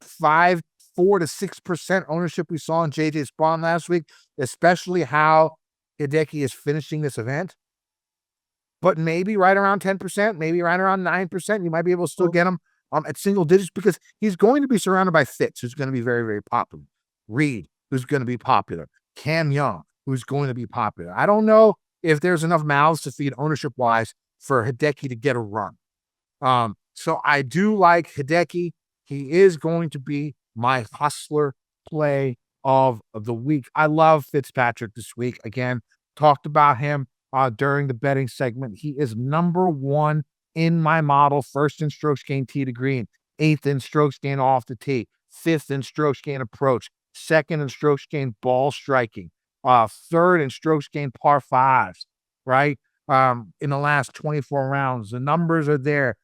4 to 6% ownership we saw in JJ Spawn last week, especially how Hideki is finishing this event. But maybe right around 10%, maybe right around 9%, you might be able to still get him at single digits because he's going to be surrounded by Fitz, who's going to be very, very popular. Reed, who's going to be popular. Cam Young, who's going to be popular. I don't know if there's enough mouths to feed ownership-wise for Hideki to get a run. So I do like Hideki. He is going to be my Hustler Play of the Week. I love Fitzpatrick this week. Again, talked about him during the betting segment. He is number 1 in my model, 1st in strokes gained tee to green, 8th in strokes gained off the tee, 5th in strokes gained approach, 2nd in strokes gained ball striking, 3rd in strokes gained par 5s, right? In the last 24 rounds. The numbers are there.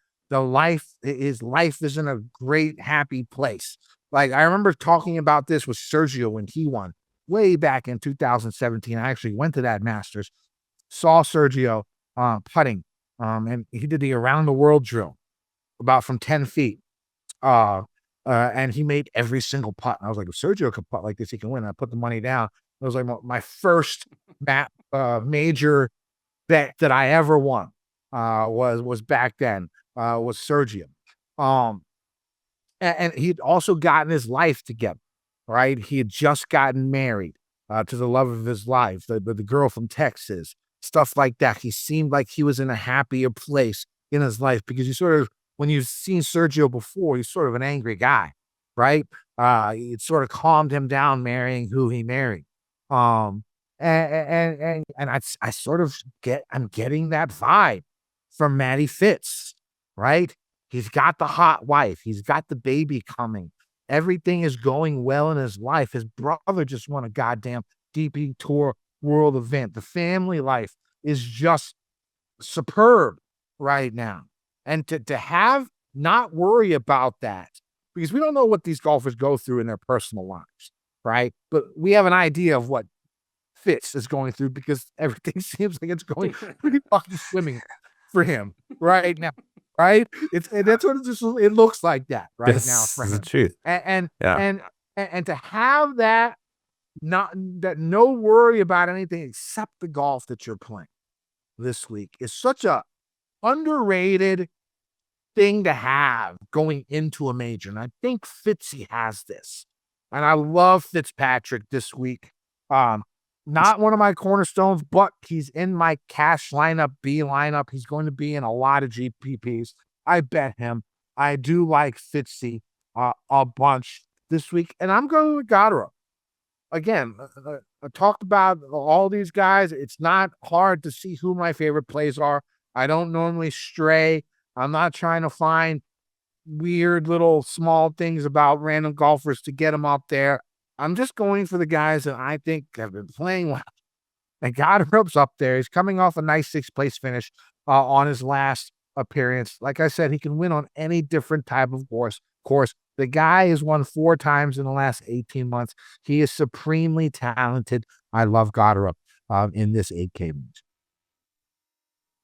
His life is in a great, happy place. Like, I remember talking about this with Sergio when he won way back in 2017. I actually went to that Masters, saw Sergio putting, and he did the around the world drill about from 10 feet. And he made every single putt. I was like, if Sergio could putt like this, he can win. I put the money down. It was like my first major bet that I ever won. Was back then. Was Sergio. And he'd also gotten his life together. Right, he had just gotten married to the love of his life, the girl from Texas, stuff like that. He seemed like he was in a happier place in his life because you sort of, when you've seen Sergio before, he's sort of an angry guy, right? It sort of calmed him down marrying who he married. And I sort of I'm getting that vibe from Matty Fitz, right? He's got the hot wife. He's got the baby coming. Everything is going well in his life. His brother just won a goddamn DP Tour world event. The family life is just superb right now. And to have not worry about that, because we don't know what these golfers go through in their personal lives, right? But we have an idea of what Fitz is going through because everything seems like it's going pretty fucking swimming for him right now. Right? That's what it looks like that right now for him. That's the truth. And to have that no worry about anything except the golf that you're playing this week is such a underrated thing to have going into a major. And I think Fitzy has this. And I love Fitzpatrick this week. Not one of my cornerstones, but he's in my cash lineup, B lineup. He's going to be in a lot of GPPs. I bet him. I do like Fitzy a bunch this week. And I'm going with Goddard. Again, I talked about all these guys. It's not hard to see who my favorite plays are. I don't normally stray. I'm not trying to find weird little small things about random golfers to get them up there. I'm just going for the guys that I think have been playing well. And Goddard's up there. He's coming off a nice 6th place finish on his last appearance. Like I said, he can win on any different type of course. The guy has won 4 times in the last 18 months. He is supremely talented. I love Goddard in this 8K match.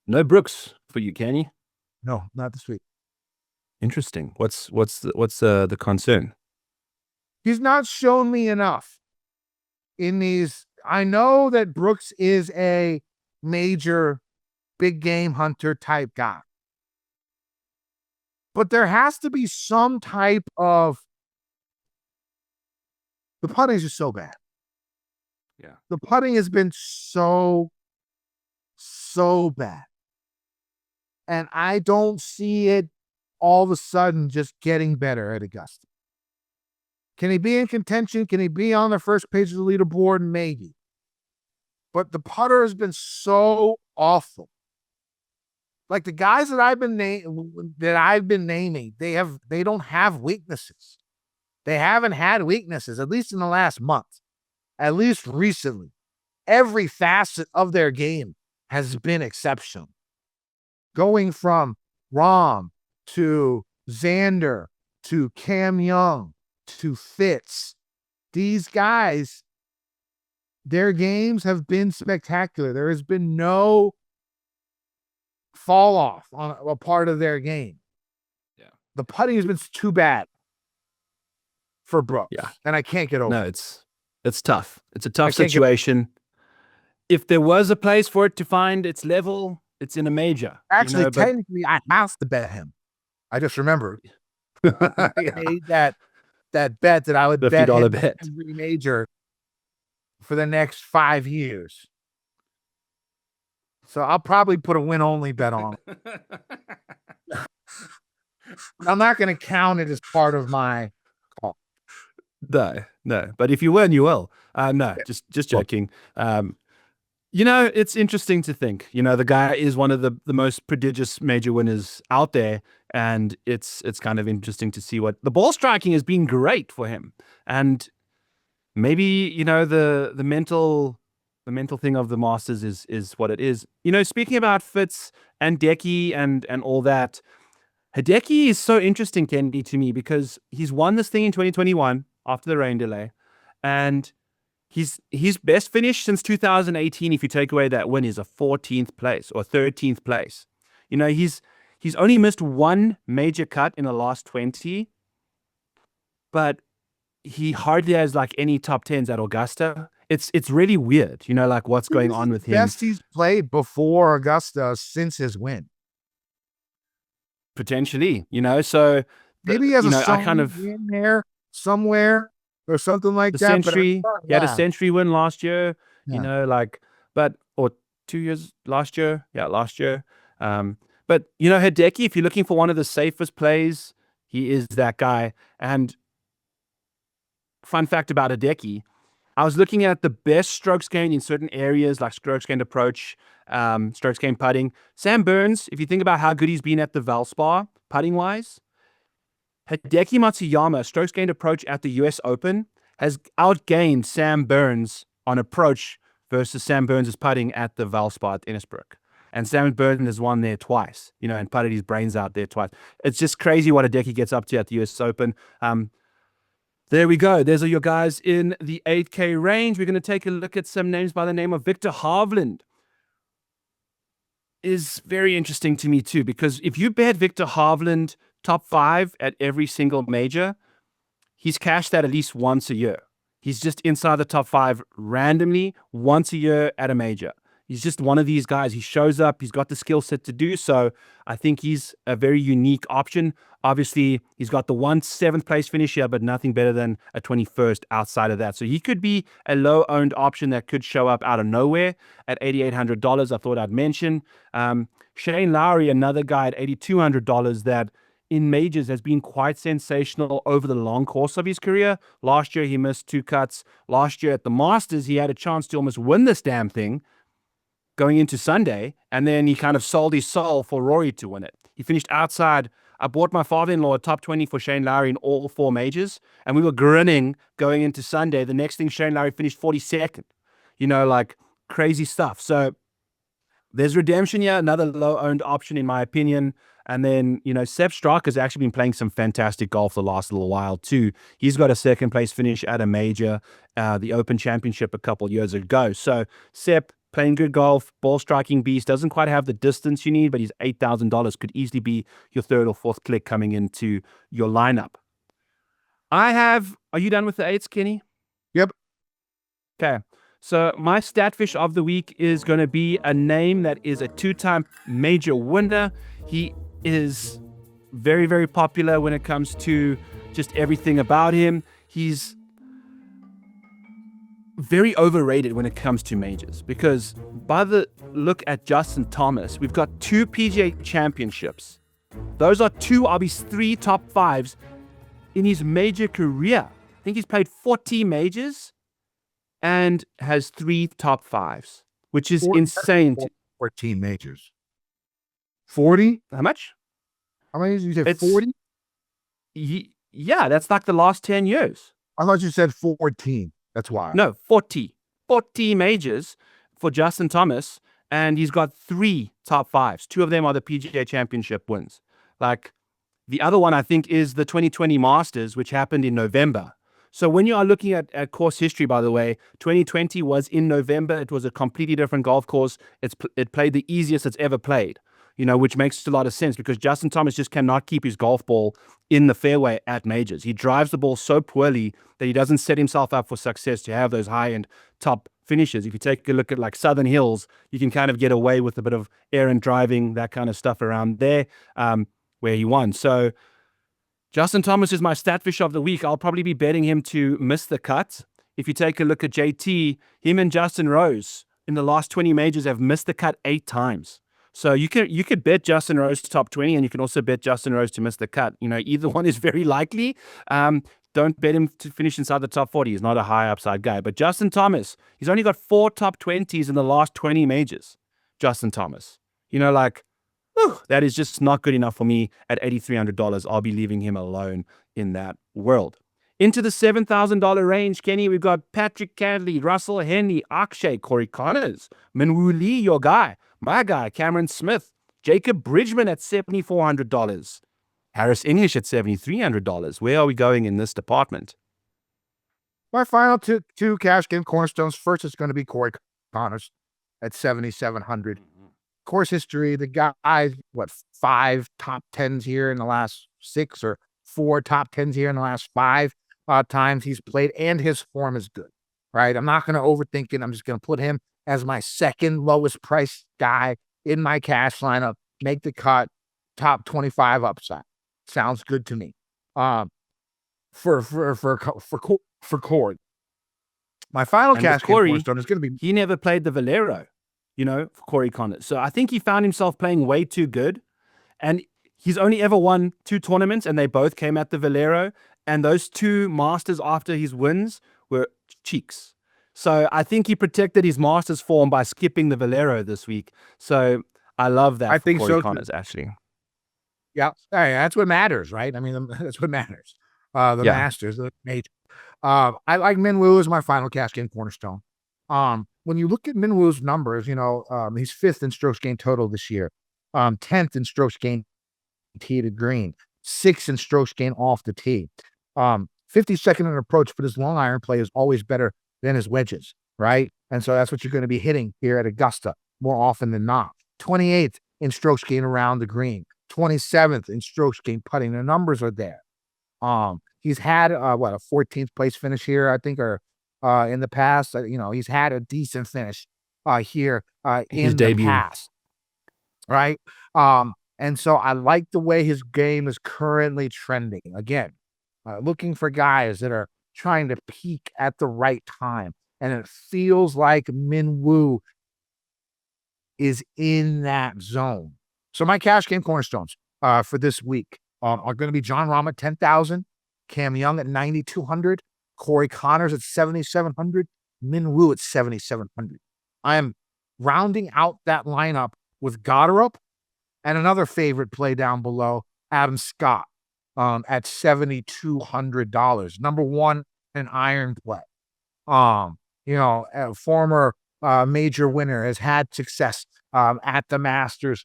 No Brooks for you, can you? No, not this week. Interesting. What's the concern? He's not shown me enough in these. I know that Brooks is a major big game hunter type guy, but there has to be some type of, the putting is just so bad. Yeah. The putting has been so bad. And I don't see it all of a sudden just getting better at Augusta. Can he be in contention? Can he be on the first page of the leaderboard? Maybe. But the putter has been so awful. Like the guys that I've been naming, they don't have weaknesses. They haven't had weaknesses, at least in the last month, at least recently. Every facet of their game has been exceptional. Going from Rahm to Xander to Cam Young to Fitz, these guys, their games have been spectacular. There has been no fall off on a part of their game. Yeah. The putting has been too bad for Brooks. Yeah. And I can't get over it. No, it's tough. It's a tough situation. If there was a place for it to find its level, it's in a major. Actually, technically, I have to bet him. I just remembered. I made that bet that I would bet him every major for the next 5 years. So I'll probably put a win-only bet on. I'm not going to count it as part of my call. No. But if you win, you will. No, just joking. It's interesting to think. The guy is one of the most prodigious major winners out there, and it's kind of interesting to see what the ball striking has been great for him, and maybe the mental thing of the Masters is what it is. Speaking about Fitz and Decky and all that, Hideki is so interesting, Kennedy, to me because he's won this thing in 2021 after the rain delay, and his best finish since 2018, if you take away that win, is a 14th place or 13th place. You know, he's only missed one major cut in the last 20, but he hardly has like any top 10s at Augusta. It's really weird, you know, like what's going on with him. Best he's played before Augusta since his win. Potentially, you know, so Maybe he has you a know, I kind song of in there somewhere or something like the that. Century. But He had a Century win last year, you yeah. know, like, but, or 2 years last year. Yeah, last year. But, you know, Hideki, if you're looking for one of the safest plays, he is that guy. And fun fact about Hideki, I was looking at the best strokes gained in certain areas, like strokes gained approach, strokes gained putting. Sam Burns, if you think about how good he's been at the Valspar, putting-wise, Hideki Matsuyama, strokes gained approach at the US Open, has outgained Sam Burns on approach versus Sam Burns' putting at the Valspar at Innisbrook. And Sam Burns has won there twice, you know, and putted his brains out there twice. It's just crazy what Hideki gets up to at the US Open. There we go. There's your guys in the 8K range. We're going to take a look at some names by the name of Victor Hovland. Is very interesting to me too, because if you bet Victor Hovland top 5 at every single major, he's cashed that at least once a year. He's just inside the top 5 randomly once a year at a major. He's just one of these guys. He shows up. He's got the skill set to do so. I think he's a very unique option. Obviously, he's got the 7th place finish here, but nothing better than a 21st outside of that. So he could be a low-owned option that could show up out of nowhere at $8,800. I thought I'd mention. Shane Lowry, another guy at $8,200 that in majors has been quite sensational over the long course of his career. Last year, he missed 2 cuts. Last year at the Masters, he had a chance to almost win this damn thing going into Sunday, and then he kind of sold his soul for Rory to win it. He finished outside. I bought my father-in-law a top 20 for Shane Lowry in all 4 majors, and we were grinning going into Sunday. The next thing, Shane Lowry finished 42nd. You know, like crazy stuff. So there's redemption here, another low-owned option in my opinion. And then, you know, Sepp Straka has actually been playing some fantastic golf the last little while too. He's got a 2nd place finish at a major, the Open Championship a couple years ago. So Sepp, playing good golf, ball striking beast, doesn't quite have the distance you need, but he's $8,000, could easily be your 3rd or 4th click coming into your lineup. Are you done with the 8s, Kenny? Yep. Okay. So my Statfish of the week is going to be a name that is a 2-time major winner. He is very, very popular when it comes to just everything about him. He's very overrated when it comes to majors, because by the look at Justin Thomas, we've got 2 PGA championships. Those are 2 of his 3 top 5s in his major career. I think he's played 40 majors and has 3 top 5s, which is insane. 14 majors. 40? How much? How many did you say? 40? Yeah, that's like the last 10 years. I thought you said 14. That's why. No, 40. 40 majors for Justin Thomas, and he's got 3 top 5s. 2 of them are the PGA Championship wins. Like, the other one, I think, is the 2020 Masters, which happened in November. So when you are looking at course history, by the way, 2020 was in November. It was a completely different golf course. It played the easiest it's ever played, you know, which makes a lot of sense because Justin Thomas just cannot keep his golf ball in the fairway at majors. He drives the ball so poorly that he doesn't set himself up for success to have those high-end top finishes. If you take a look at like Southern Hills, you can kind of get away with a bit of errant driving, that kind of stuff around there, where he won. So Justin Thomas is my Statfish of the week. I'll probably be betting him to miss the cut. If you take a look at JT, him and Justin Rose in the last 20 majors have missed the cut 8 times. So you could bet Justin Rose top 20, and you can also bet Justin Rose to miss the cut. You know, either one is very likely. Don't bet him to finish inside the top 40. He's not a high upside guy. But Justin Thomas, he's only got 4 top 20s in the last 20 majors. Justin Thomas. You know, like, that is just not good enough for me at $8,300. I'll be leaving him alone in that world. Into the $7,000 range, Kenny, we've got Patrick Cantley, Russell Henley, Akshay, Corey Connors, Minwoo Lee, your guy, my guy, Cameron Smith, Jacob Bridgman at $7,400, Harris English at $7,300. Where are we going in this department? My final two cash game cornerstones. First, it's going to be Corey Connors at 7,700. Course history, the guy, 5 top 10s here in the last 6 or 4 top 10s here in the last 5 times he's played, and his form is good, right? I'm not going to overthink it. I'm just going to put him as my second lowest price guy in my cash lineup. Make the cut, top 25 upside. Sounds good to me. For Corey. My final cash game cornerstone is going to be. He never played the Valero, for Corey Connors. So I think he found himself playing way too good. And he's only ever won 2 tournaments, and they both came at the Valero. And those 2 Masters after his wins were cheeks. So I think he protected his Masters form by skipping the Valero this week. So I love that. I think Corey so Connors, actually. Yeah, that's what matters, right? I mean, that's what matters. Masters, the major. I like Minwoo as my final cash game cornerstone. When you look at Minwoo's numbers, he's 5th in strokes gained total this year, 10th in strokes gained tee to green, 6th in strokes gained off the tee, 52nd in approach, but his long iron play is always better than his wedges, right? And so that's what you're going to be hitting here at Augusta more often than not. 28th in strokes gained around the green, 27th in strokes gained putting. The numbers are there. He's had a 14th place finish here, I think, or in the past. He's had a decent finish here in the past, right? And so I like the way his game is currently trending. Again, looking for guys that are trying to peak at the right time, and it feels like Minwoo is in that zone. So my cash game cornerstones for this week are going to be John Rahm at 10,000, Cam Young at 9,200, Corey Connors at 7,700, Minwoo at 7,700. I am rounding out that lineup with Goddard and another favorite play down below, Adam Scott, at $7,200. Number 1 in iron play. A former major winner, has had success at the Masters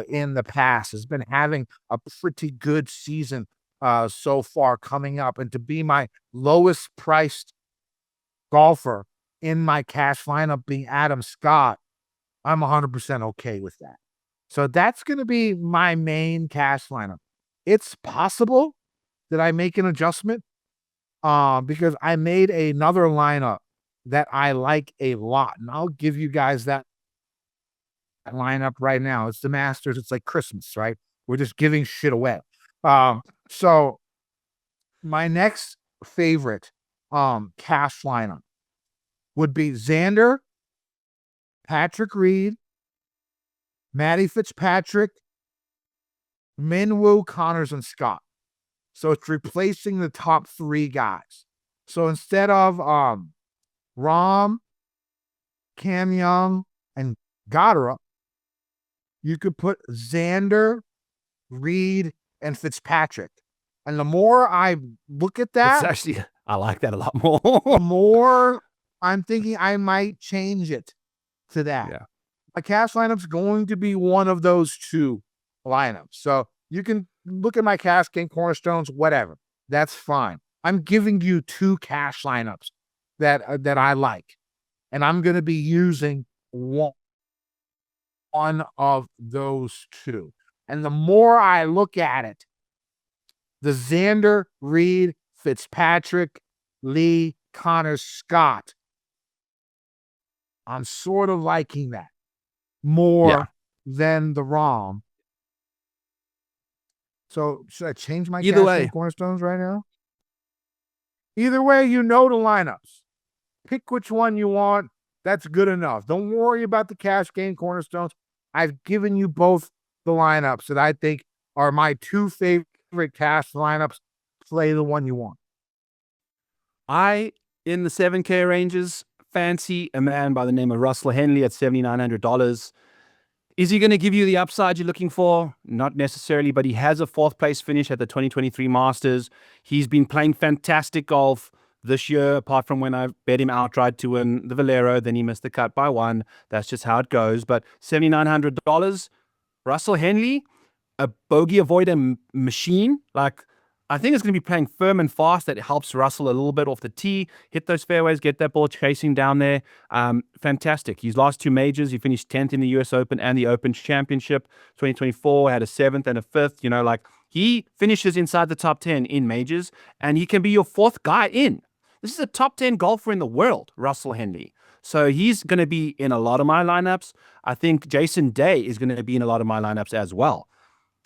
in the past, has been having a pretty good season so far coming up. And to be my lowest priced golfer in my cash lineup being Adam Scott, I'm 100% okay with that. So that's going to be my main cash lineup. It's possible that I make an adjustment because I made another lineup that I like a lot. And I'll give you guys that lineup right now. It's the Masters. It's like Christmas, right? We're just giving shit away. So my next favorite cash lineup would be Xander, Patrick Reed, Matty Fitzpatrick, Minwoo, Connors, and Scott. So it's replacing the top 3 guys. So instead of Rahm, Cam Young, and Goddard, you could put Xander, Reed, and Fitzpatrick. And the more I look at that, I like that a lot more. the more I'm thinking I might change it to that. Yeah. My cash lineup's going to be one of those 2 lineups. So you can look at my cash game cornerstones, whatever. That's fine. I'm giving you 2 cash lineups that I like, and I'm going to be using one of those 2. And the more I look at it, the Xander, Reed, Fitzpatrick, Lee, Connors, Scott, I'm sort of liking that more than the Rahm. So should I change my cash game cornerstones right now? Either way, the lineups. Pick which one you want. That's good enough. Don't worry about the cash game cornerstones. I've given you both the lineups that I think are my 2 favorite cash lineups. Play the one you want. I, in the 7K ranges, fancy a man by the name of Russell Henley at $7,900. Is he going to give you the upside you're looking for? Not necessarily, but he has a 4th place finish at the 2023 Masters. He's been playing fantastic golf this year, apart from when I bet him outright to win the Valero. Then he missed the cut by 1. That's just how it goes. But $7,900, Russell Henley, a bogey avoider machine. Like, I think it's going to be playing firm and fast. That helps Russell a little bit off the tee, hit those fairways, get that ball chasing down there. Fantastic. His last 2 majors, he finished 10th in the US Open and the Open Championship. 2024 had a 7th and a 5th. You know, like he finishes inside the top 10 in majors, and he can be your 4th guy in. This is a top 10 golfer in the world, Russell Henley. So he's going to be in a lot of my lineups. I think Jason Day is going to be in a lot of my lineups as well.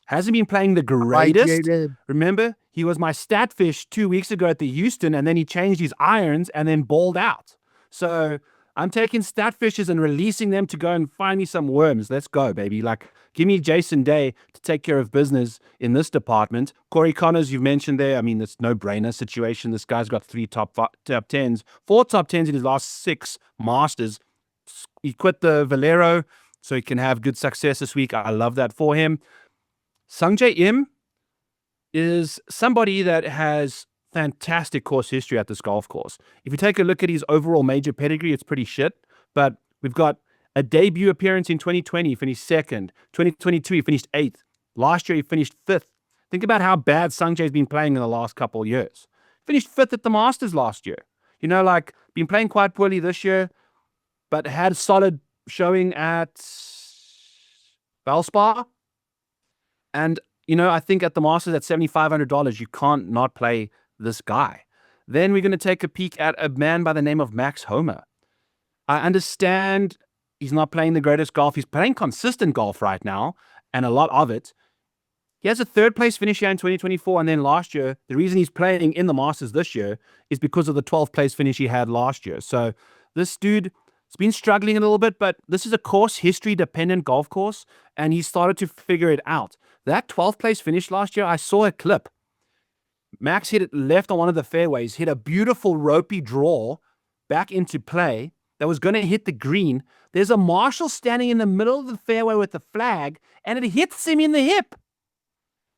Hasn't been playing the greatest. Remember, he was my Statfish 2 weeks ago at the Houston, and then he changed his irons and then balled out. So I'm taking Statfishes and releasing them to go and find me some worms. Let's go, baby. Like, give me Jason Day to take care of business in this department. Corey Connors, you've mentioned there. I mean, it's no-brainer situation. This guy's got 3 top 10s, 4 top 10s in his last 6 Masters. He quit the Valero so he can have good success this week. I love that for him. Sungjae Im is somebody that has fantastic course history at this golf course. If you take a look at his overall major pedigree, it's pretty shit. But we've got a debut appearance in 2020, he finished 2nd. 2022, he finished 8th. Last year, he finished 5th. Think about how bad Sungjae's been playing in the last couple of years. Finished 5th at the Masters last year. You know, like, been playing quite poorly this year, but had a solid showing at Valspar. And, you know, I think at the Masters at $7,500, you can't not play this guy. Then we're going to take a peek at a man by the name of Max Homa. I understand he's not playing the greatest golf. He's playing consistent golf right now, and a lot of it. He has a 3rd place finish here in 2024, and then last year, the reason he's playing in the Masters this year is because of the 12th place finish he had last year. So this dude has been struggling a little bit, but this is a course history-dependent golf course, and he started to figure it out. That 12th place finish last year, I saw a clip. Max hit it left on one of the fairways, hit a beautiful ropey draw back into play that was going to hit the green. There's a marshal standing in the middle of the fairway with the flag, and it hits him in the hip.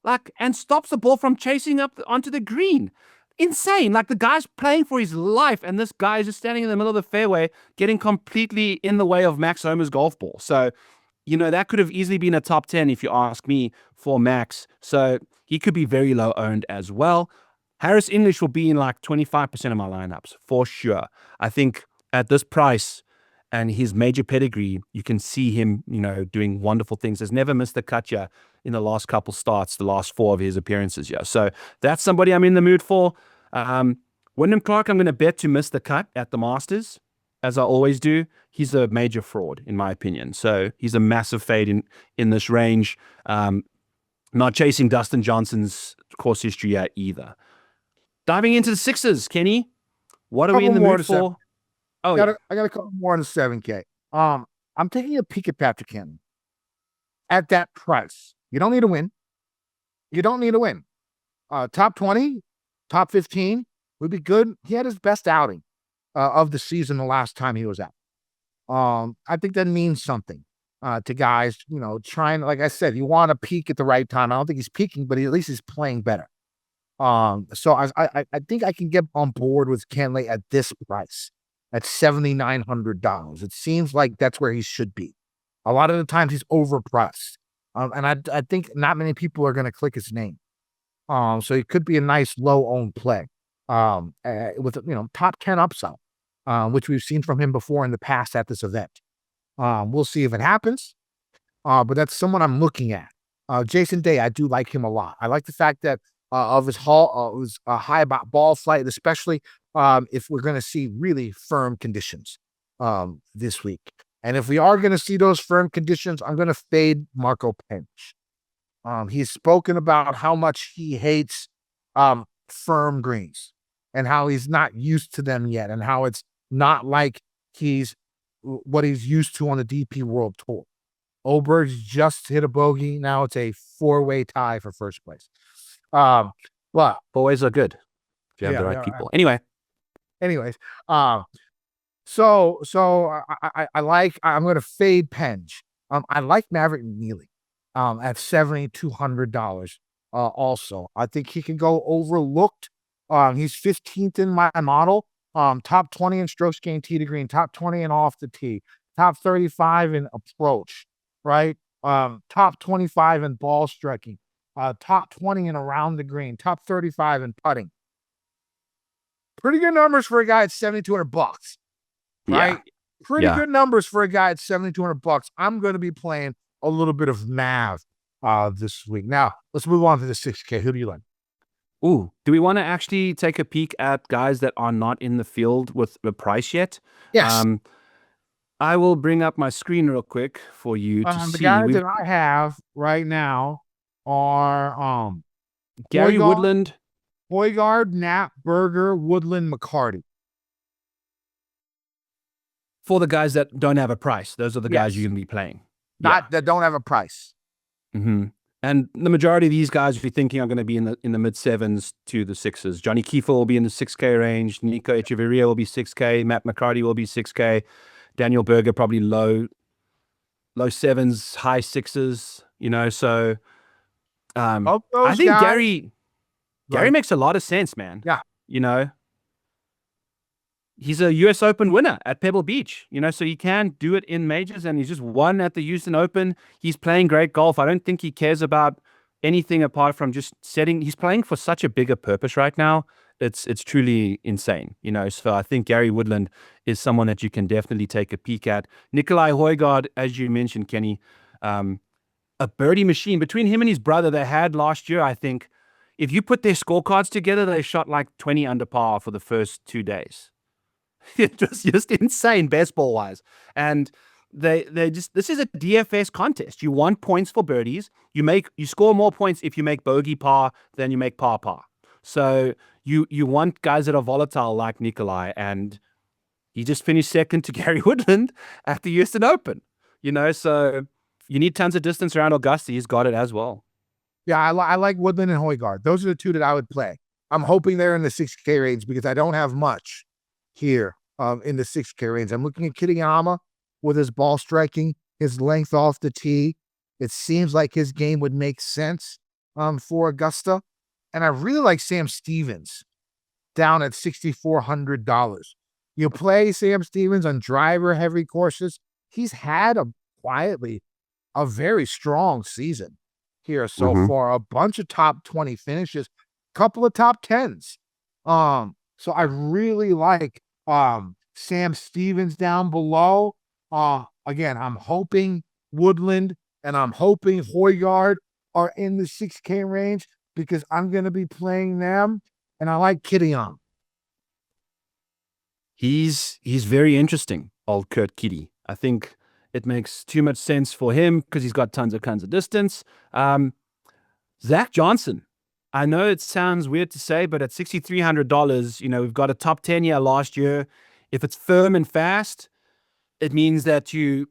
Like, and stops the ball from chasing up onto the green. Insane. Like, the guy's playing for his life, and this guy is just standing in the middle of the fairway, getting completely in the way of Max Homa's golf ball. So, you know, that could have easily been a top 10 if you ask me for Max. So he could be very low owned as well. Harris English will be in like 25% of my lineups for sure. I think at this price and his major pedigree, you can see him, you know, doing wonderful things. Has never missed a cut here in the last couple starts, the last 4 of his appearances here. So that's somebody I'm in the mood for. Wyndham Clark, I'm going to bet to miss the cut at the Masters, as I always do. He's a major fraud, in my opinion. So he's a massive fade in this range. Not chasing Dustin Johnson's course history yet either. Diving into the 6s, Kenny, what are we in the mood for? I got a couple more on the 7K. I'm taking a peek at Patrick Cantlay. At that price, you don't need to win. You don't need to win. Top 20, top 15 would be good. He had his best outing of the season the last time he was out. I think that means something to guys, you know, trying, like I said, you want to peak at the right time. I don't think he's peaking, but at least he's playing better. So I think I can get on board with Cantlay at this price, at $7,900. It seems like that's where he should be. A lot of the times he's overpriced. And I think not many people are going to click his name. So it could be a nice low-owned play with, you know, top 10 upside, which we've seen from him before in the past at this event. We'll see if it happens, but that's someone I'm looking at. Jason Day, I do like him a lot. I like the fact that of his high ball flight, especially if we're going to see really firm conditions this week. And if we are going to see those firm conditions, I'm going to fade Marco Pence. He's spoken about how much he hates firm greens and how he's not used to them yet, and how it's not like what he's used to on the DP World Tour. Oberg's just hit a bogey. Now it's a 4-way tie for first place. But 4 ways are good if you have the right people. Anyways, so I'm going to fade Penge. I like Maverick Neely at $7,200. Also, I think he can go overlooked. He's 15th in my model. Top 20 in strokes gained tee to green, top 20 in off the tee, top 35 in approach, right? Top 25 in ball striking. top 20 and around the green, top 35 in putting. Pretty good numbers for a guy at $7,200, right? Yeah. Pretty good numbers for a guy at $7,200. I'm going to be playing a little bit of Mav this week. Now, let's move on to the 6K. Who do you like? Ooh, do we want to actually take a peek at guys that are not in the field with the price yet? Yes. I will bring up my screen real quick for you to The see. guys that I have right now are Gary Woodland, Højgaard, Knapp, Berger, Woodland, McCarty. for the guys that don't have a price. Those are the guys you're going to be playing. That don't have a price. And the majority of these guys, if you're thinking, are going to be in the mid sevens to the sixes. Johnny Kiefer will be in the 6K range. Nico Echeverria will be 6K. Matt McCarty will be 6K. Daniel Berger probably low sevens, high sixes. So I think guys, Gary makes a lot of sense, man. Yeah. He's a US Open winner at Pebble Beach, so he can do it in majors, and he's just won at the Houston Open. He's playing great golf. I don't think he cares about anything apart from just he's playing for such a bigger purpose right now. It's truly insane, so I think Gary Woodland is someone that you can definitely take a peek at. Nicolai Højgaard, as you mentioned, Kenny, a birdie machine. Between him and his brother, they had last year, I think, if you put their scorecards together, they shot like 20 under par for the first 2 days. It was just insane baseball wise. And this is a DFS contest. You want points for birdies. You score more points if you make bogey par than you make par. So you want guys that are volatile like Nicolai, and he just finished second to Gary Woodland at the Houston Open. So you need tons of distance around Augusta. He's got it as well. Yeah, I like Woodland and Højgaard. Those are the two that I would play. I'm hoping they're in the 6K range because I don't have much here in the 6K range. I'm looking at Kitayama with his ball striking, his length off the tee. It seems like his game would make sense for Augusta. And I really like Sam Stevens down at $6,400. You play Sam Stevens on driver-heavy courses. He's had quietly a very strong season here so far. A bunch of top 20 finishes, a couple of top 10s. So I really like Sam Stevens down below. Again, I'm hoping Woodland and I'm hoping Højgaard are in the 6K range because I'm going to be playing them, and I like Kitayama. He's very interesting, old Kurt Kitty. I think it makes too much sense for him because he's got tons of distance. Zach Johnson. I know it sounds weird to say, but at $6,300, we've got a top 10 year last year. If it's firm and fast, it means that you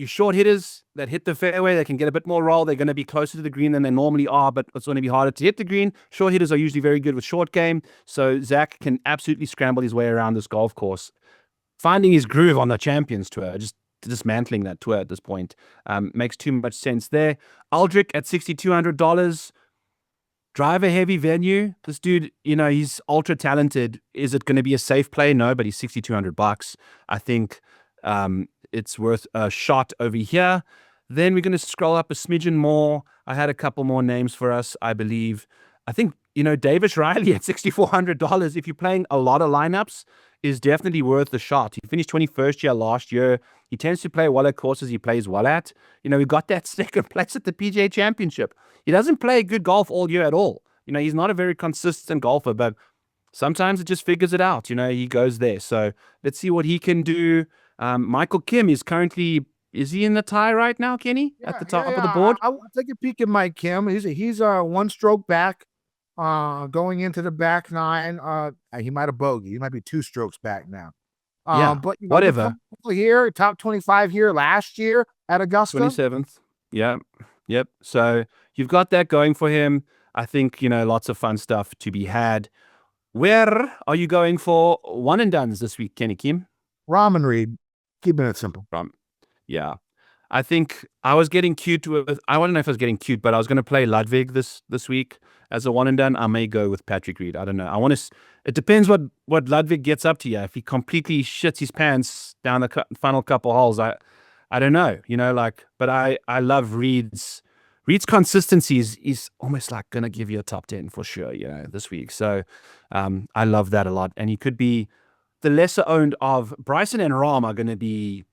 short hitters that hit the fairway, they can get a bit more roll. They're going to be closer to the green than they normally are, but it's going to be harder to hit the green. Short hitters are usually very good with short game. So Zach can absolutely scramble his way around this golf course, finding his groove on the Champions Tour, just dismantling that tour at this point. Makes too much sense there. Aldrich at $6,200. Driver heavy venue. This dude, he's ultra talented. Is it going to be a safe play? No, but he's $6,200. I think it's worth a shot over here. Then we're going to scroll up a smidgen more. I had a couple more names for us, I believe. I think, Davis Riley at $6,400, if you're playing a lot of lineups, is definitely worth the shot. He finished 21st year last year. He tends to play well at courses he plays well at. We got that second place at the PGA Championship. He doesn't play good golf all year at all. He's not a very consistent golfer, but sometimes it just figures it out. He goes there. So let's see what he can do. Michael Kim is currently, is he in the tie right now, Kenny? At the top of the board? I'll take a peek at Mike Kim. He's one stroke back going into the back nine. He might have bogeyed. He might be 2 strokes back now. But whatever. Here, top 25 here last year at Augusta. 27th. Yeah. Yep. So you've got that going for him. I think, lots of fun stuff to be had. Where are you going for one and dones this week, Kenny Kim? Ramen Reed. Keeping it simple. Yeah. I think I was getting cute with, I don't know if I was getting cute, but I was going to play Ludwig this week as a one and done. I may go with Patrick Reed. I don't know. It depends what Ludwig gets up to you. If he completely shits his pants down the final couple holes, I don't know, but I love Reed's Reed's consistency is almost like going to give you a top 10 for sure, this week. So I love that a lot. And he could be the lesser owned of Bryson and Rahm are going to be,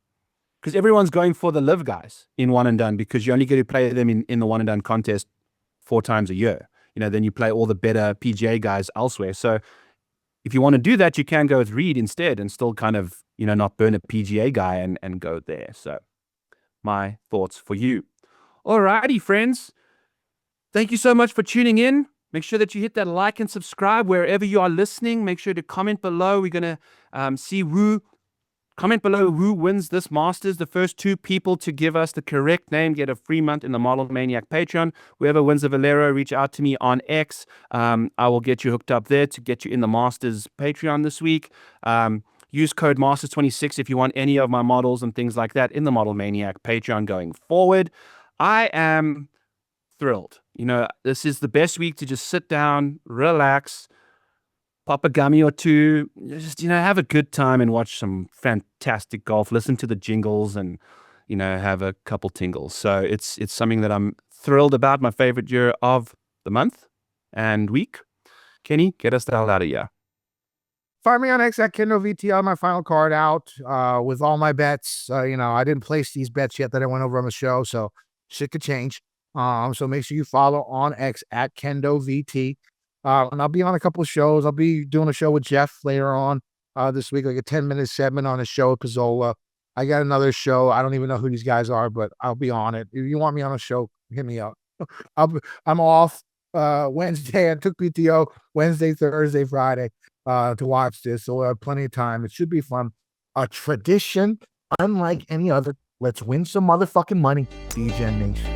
because everyone's going for the live guys in one and done, because you only get to play them in the one and done contest 4 times a year. Then you play all the better PGA guys elsewhere. So if you want to do that, you can go with Reed instead and still kind of, not burn a PGA guy and go there. So my thoughts for you. Alrighty, friends. Thank you so much for tuning in. Make sure that you hit that like and subscribe wherever you are listening. Make sure to comment below. We're going to see comment below who wins this Masters. The first 2 people to give us the correct name get a free month in the Model Maniac Patreon. Whoever wins the Valero, reach out to me on X. I will get you hooked up there to get you in the Masters Patreon this week. Use code Masters26 if you want any of my models and things like that in the Model Maniac Patreon going forward. I am thrilled. This is the best week to just sit down, relax, pop a gummy or 2, just, have a good time and watch some fantastic golf, listen to the jingles and, have a couple tingles. So it's something that I'm thrilled about. My favorite year of the month and week. Kenny, get us the hell out of here. Find me on X at Kendo VT on my final card out with all my bets. I didn't place these bets yet that I went over on the show, so shit could change. So make sure you follow on X at Kendo VT. And I'll be on a couple of shows. I'll be doing a show with Jeff later on this week, like a 10-minute segment on a show with Pizzola. I got another show. I don't even know who these guys are, but I'll be on it. If you want me on a show, hit me up. I'm off Wednesday. I took PTO Wednesday, Thursday, Friday to watch this. So we'll have plenty of time. It should be fun. A tradition unlike any other. Let's win some motherfucking money, Degen Nation.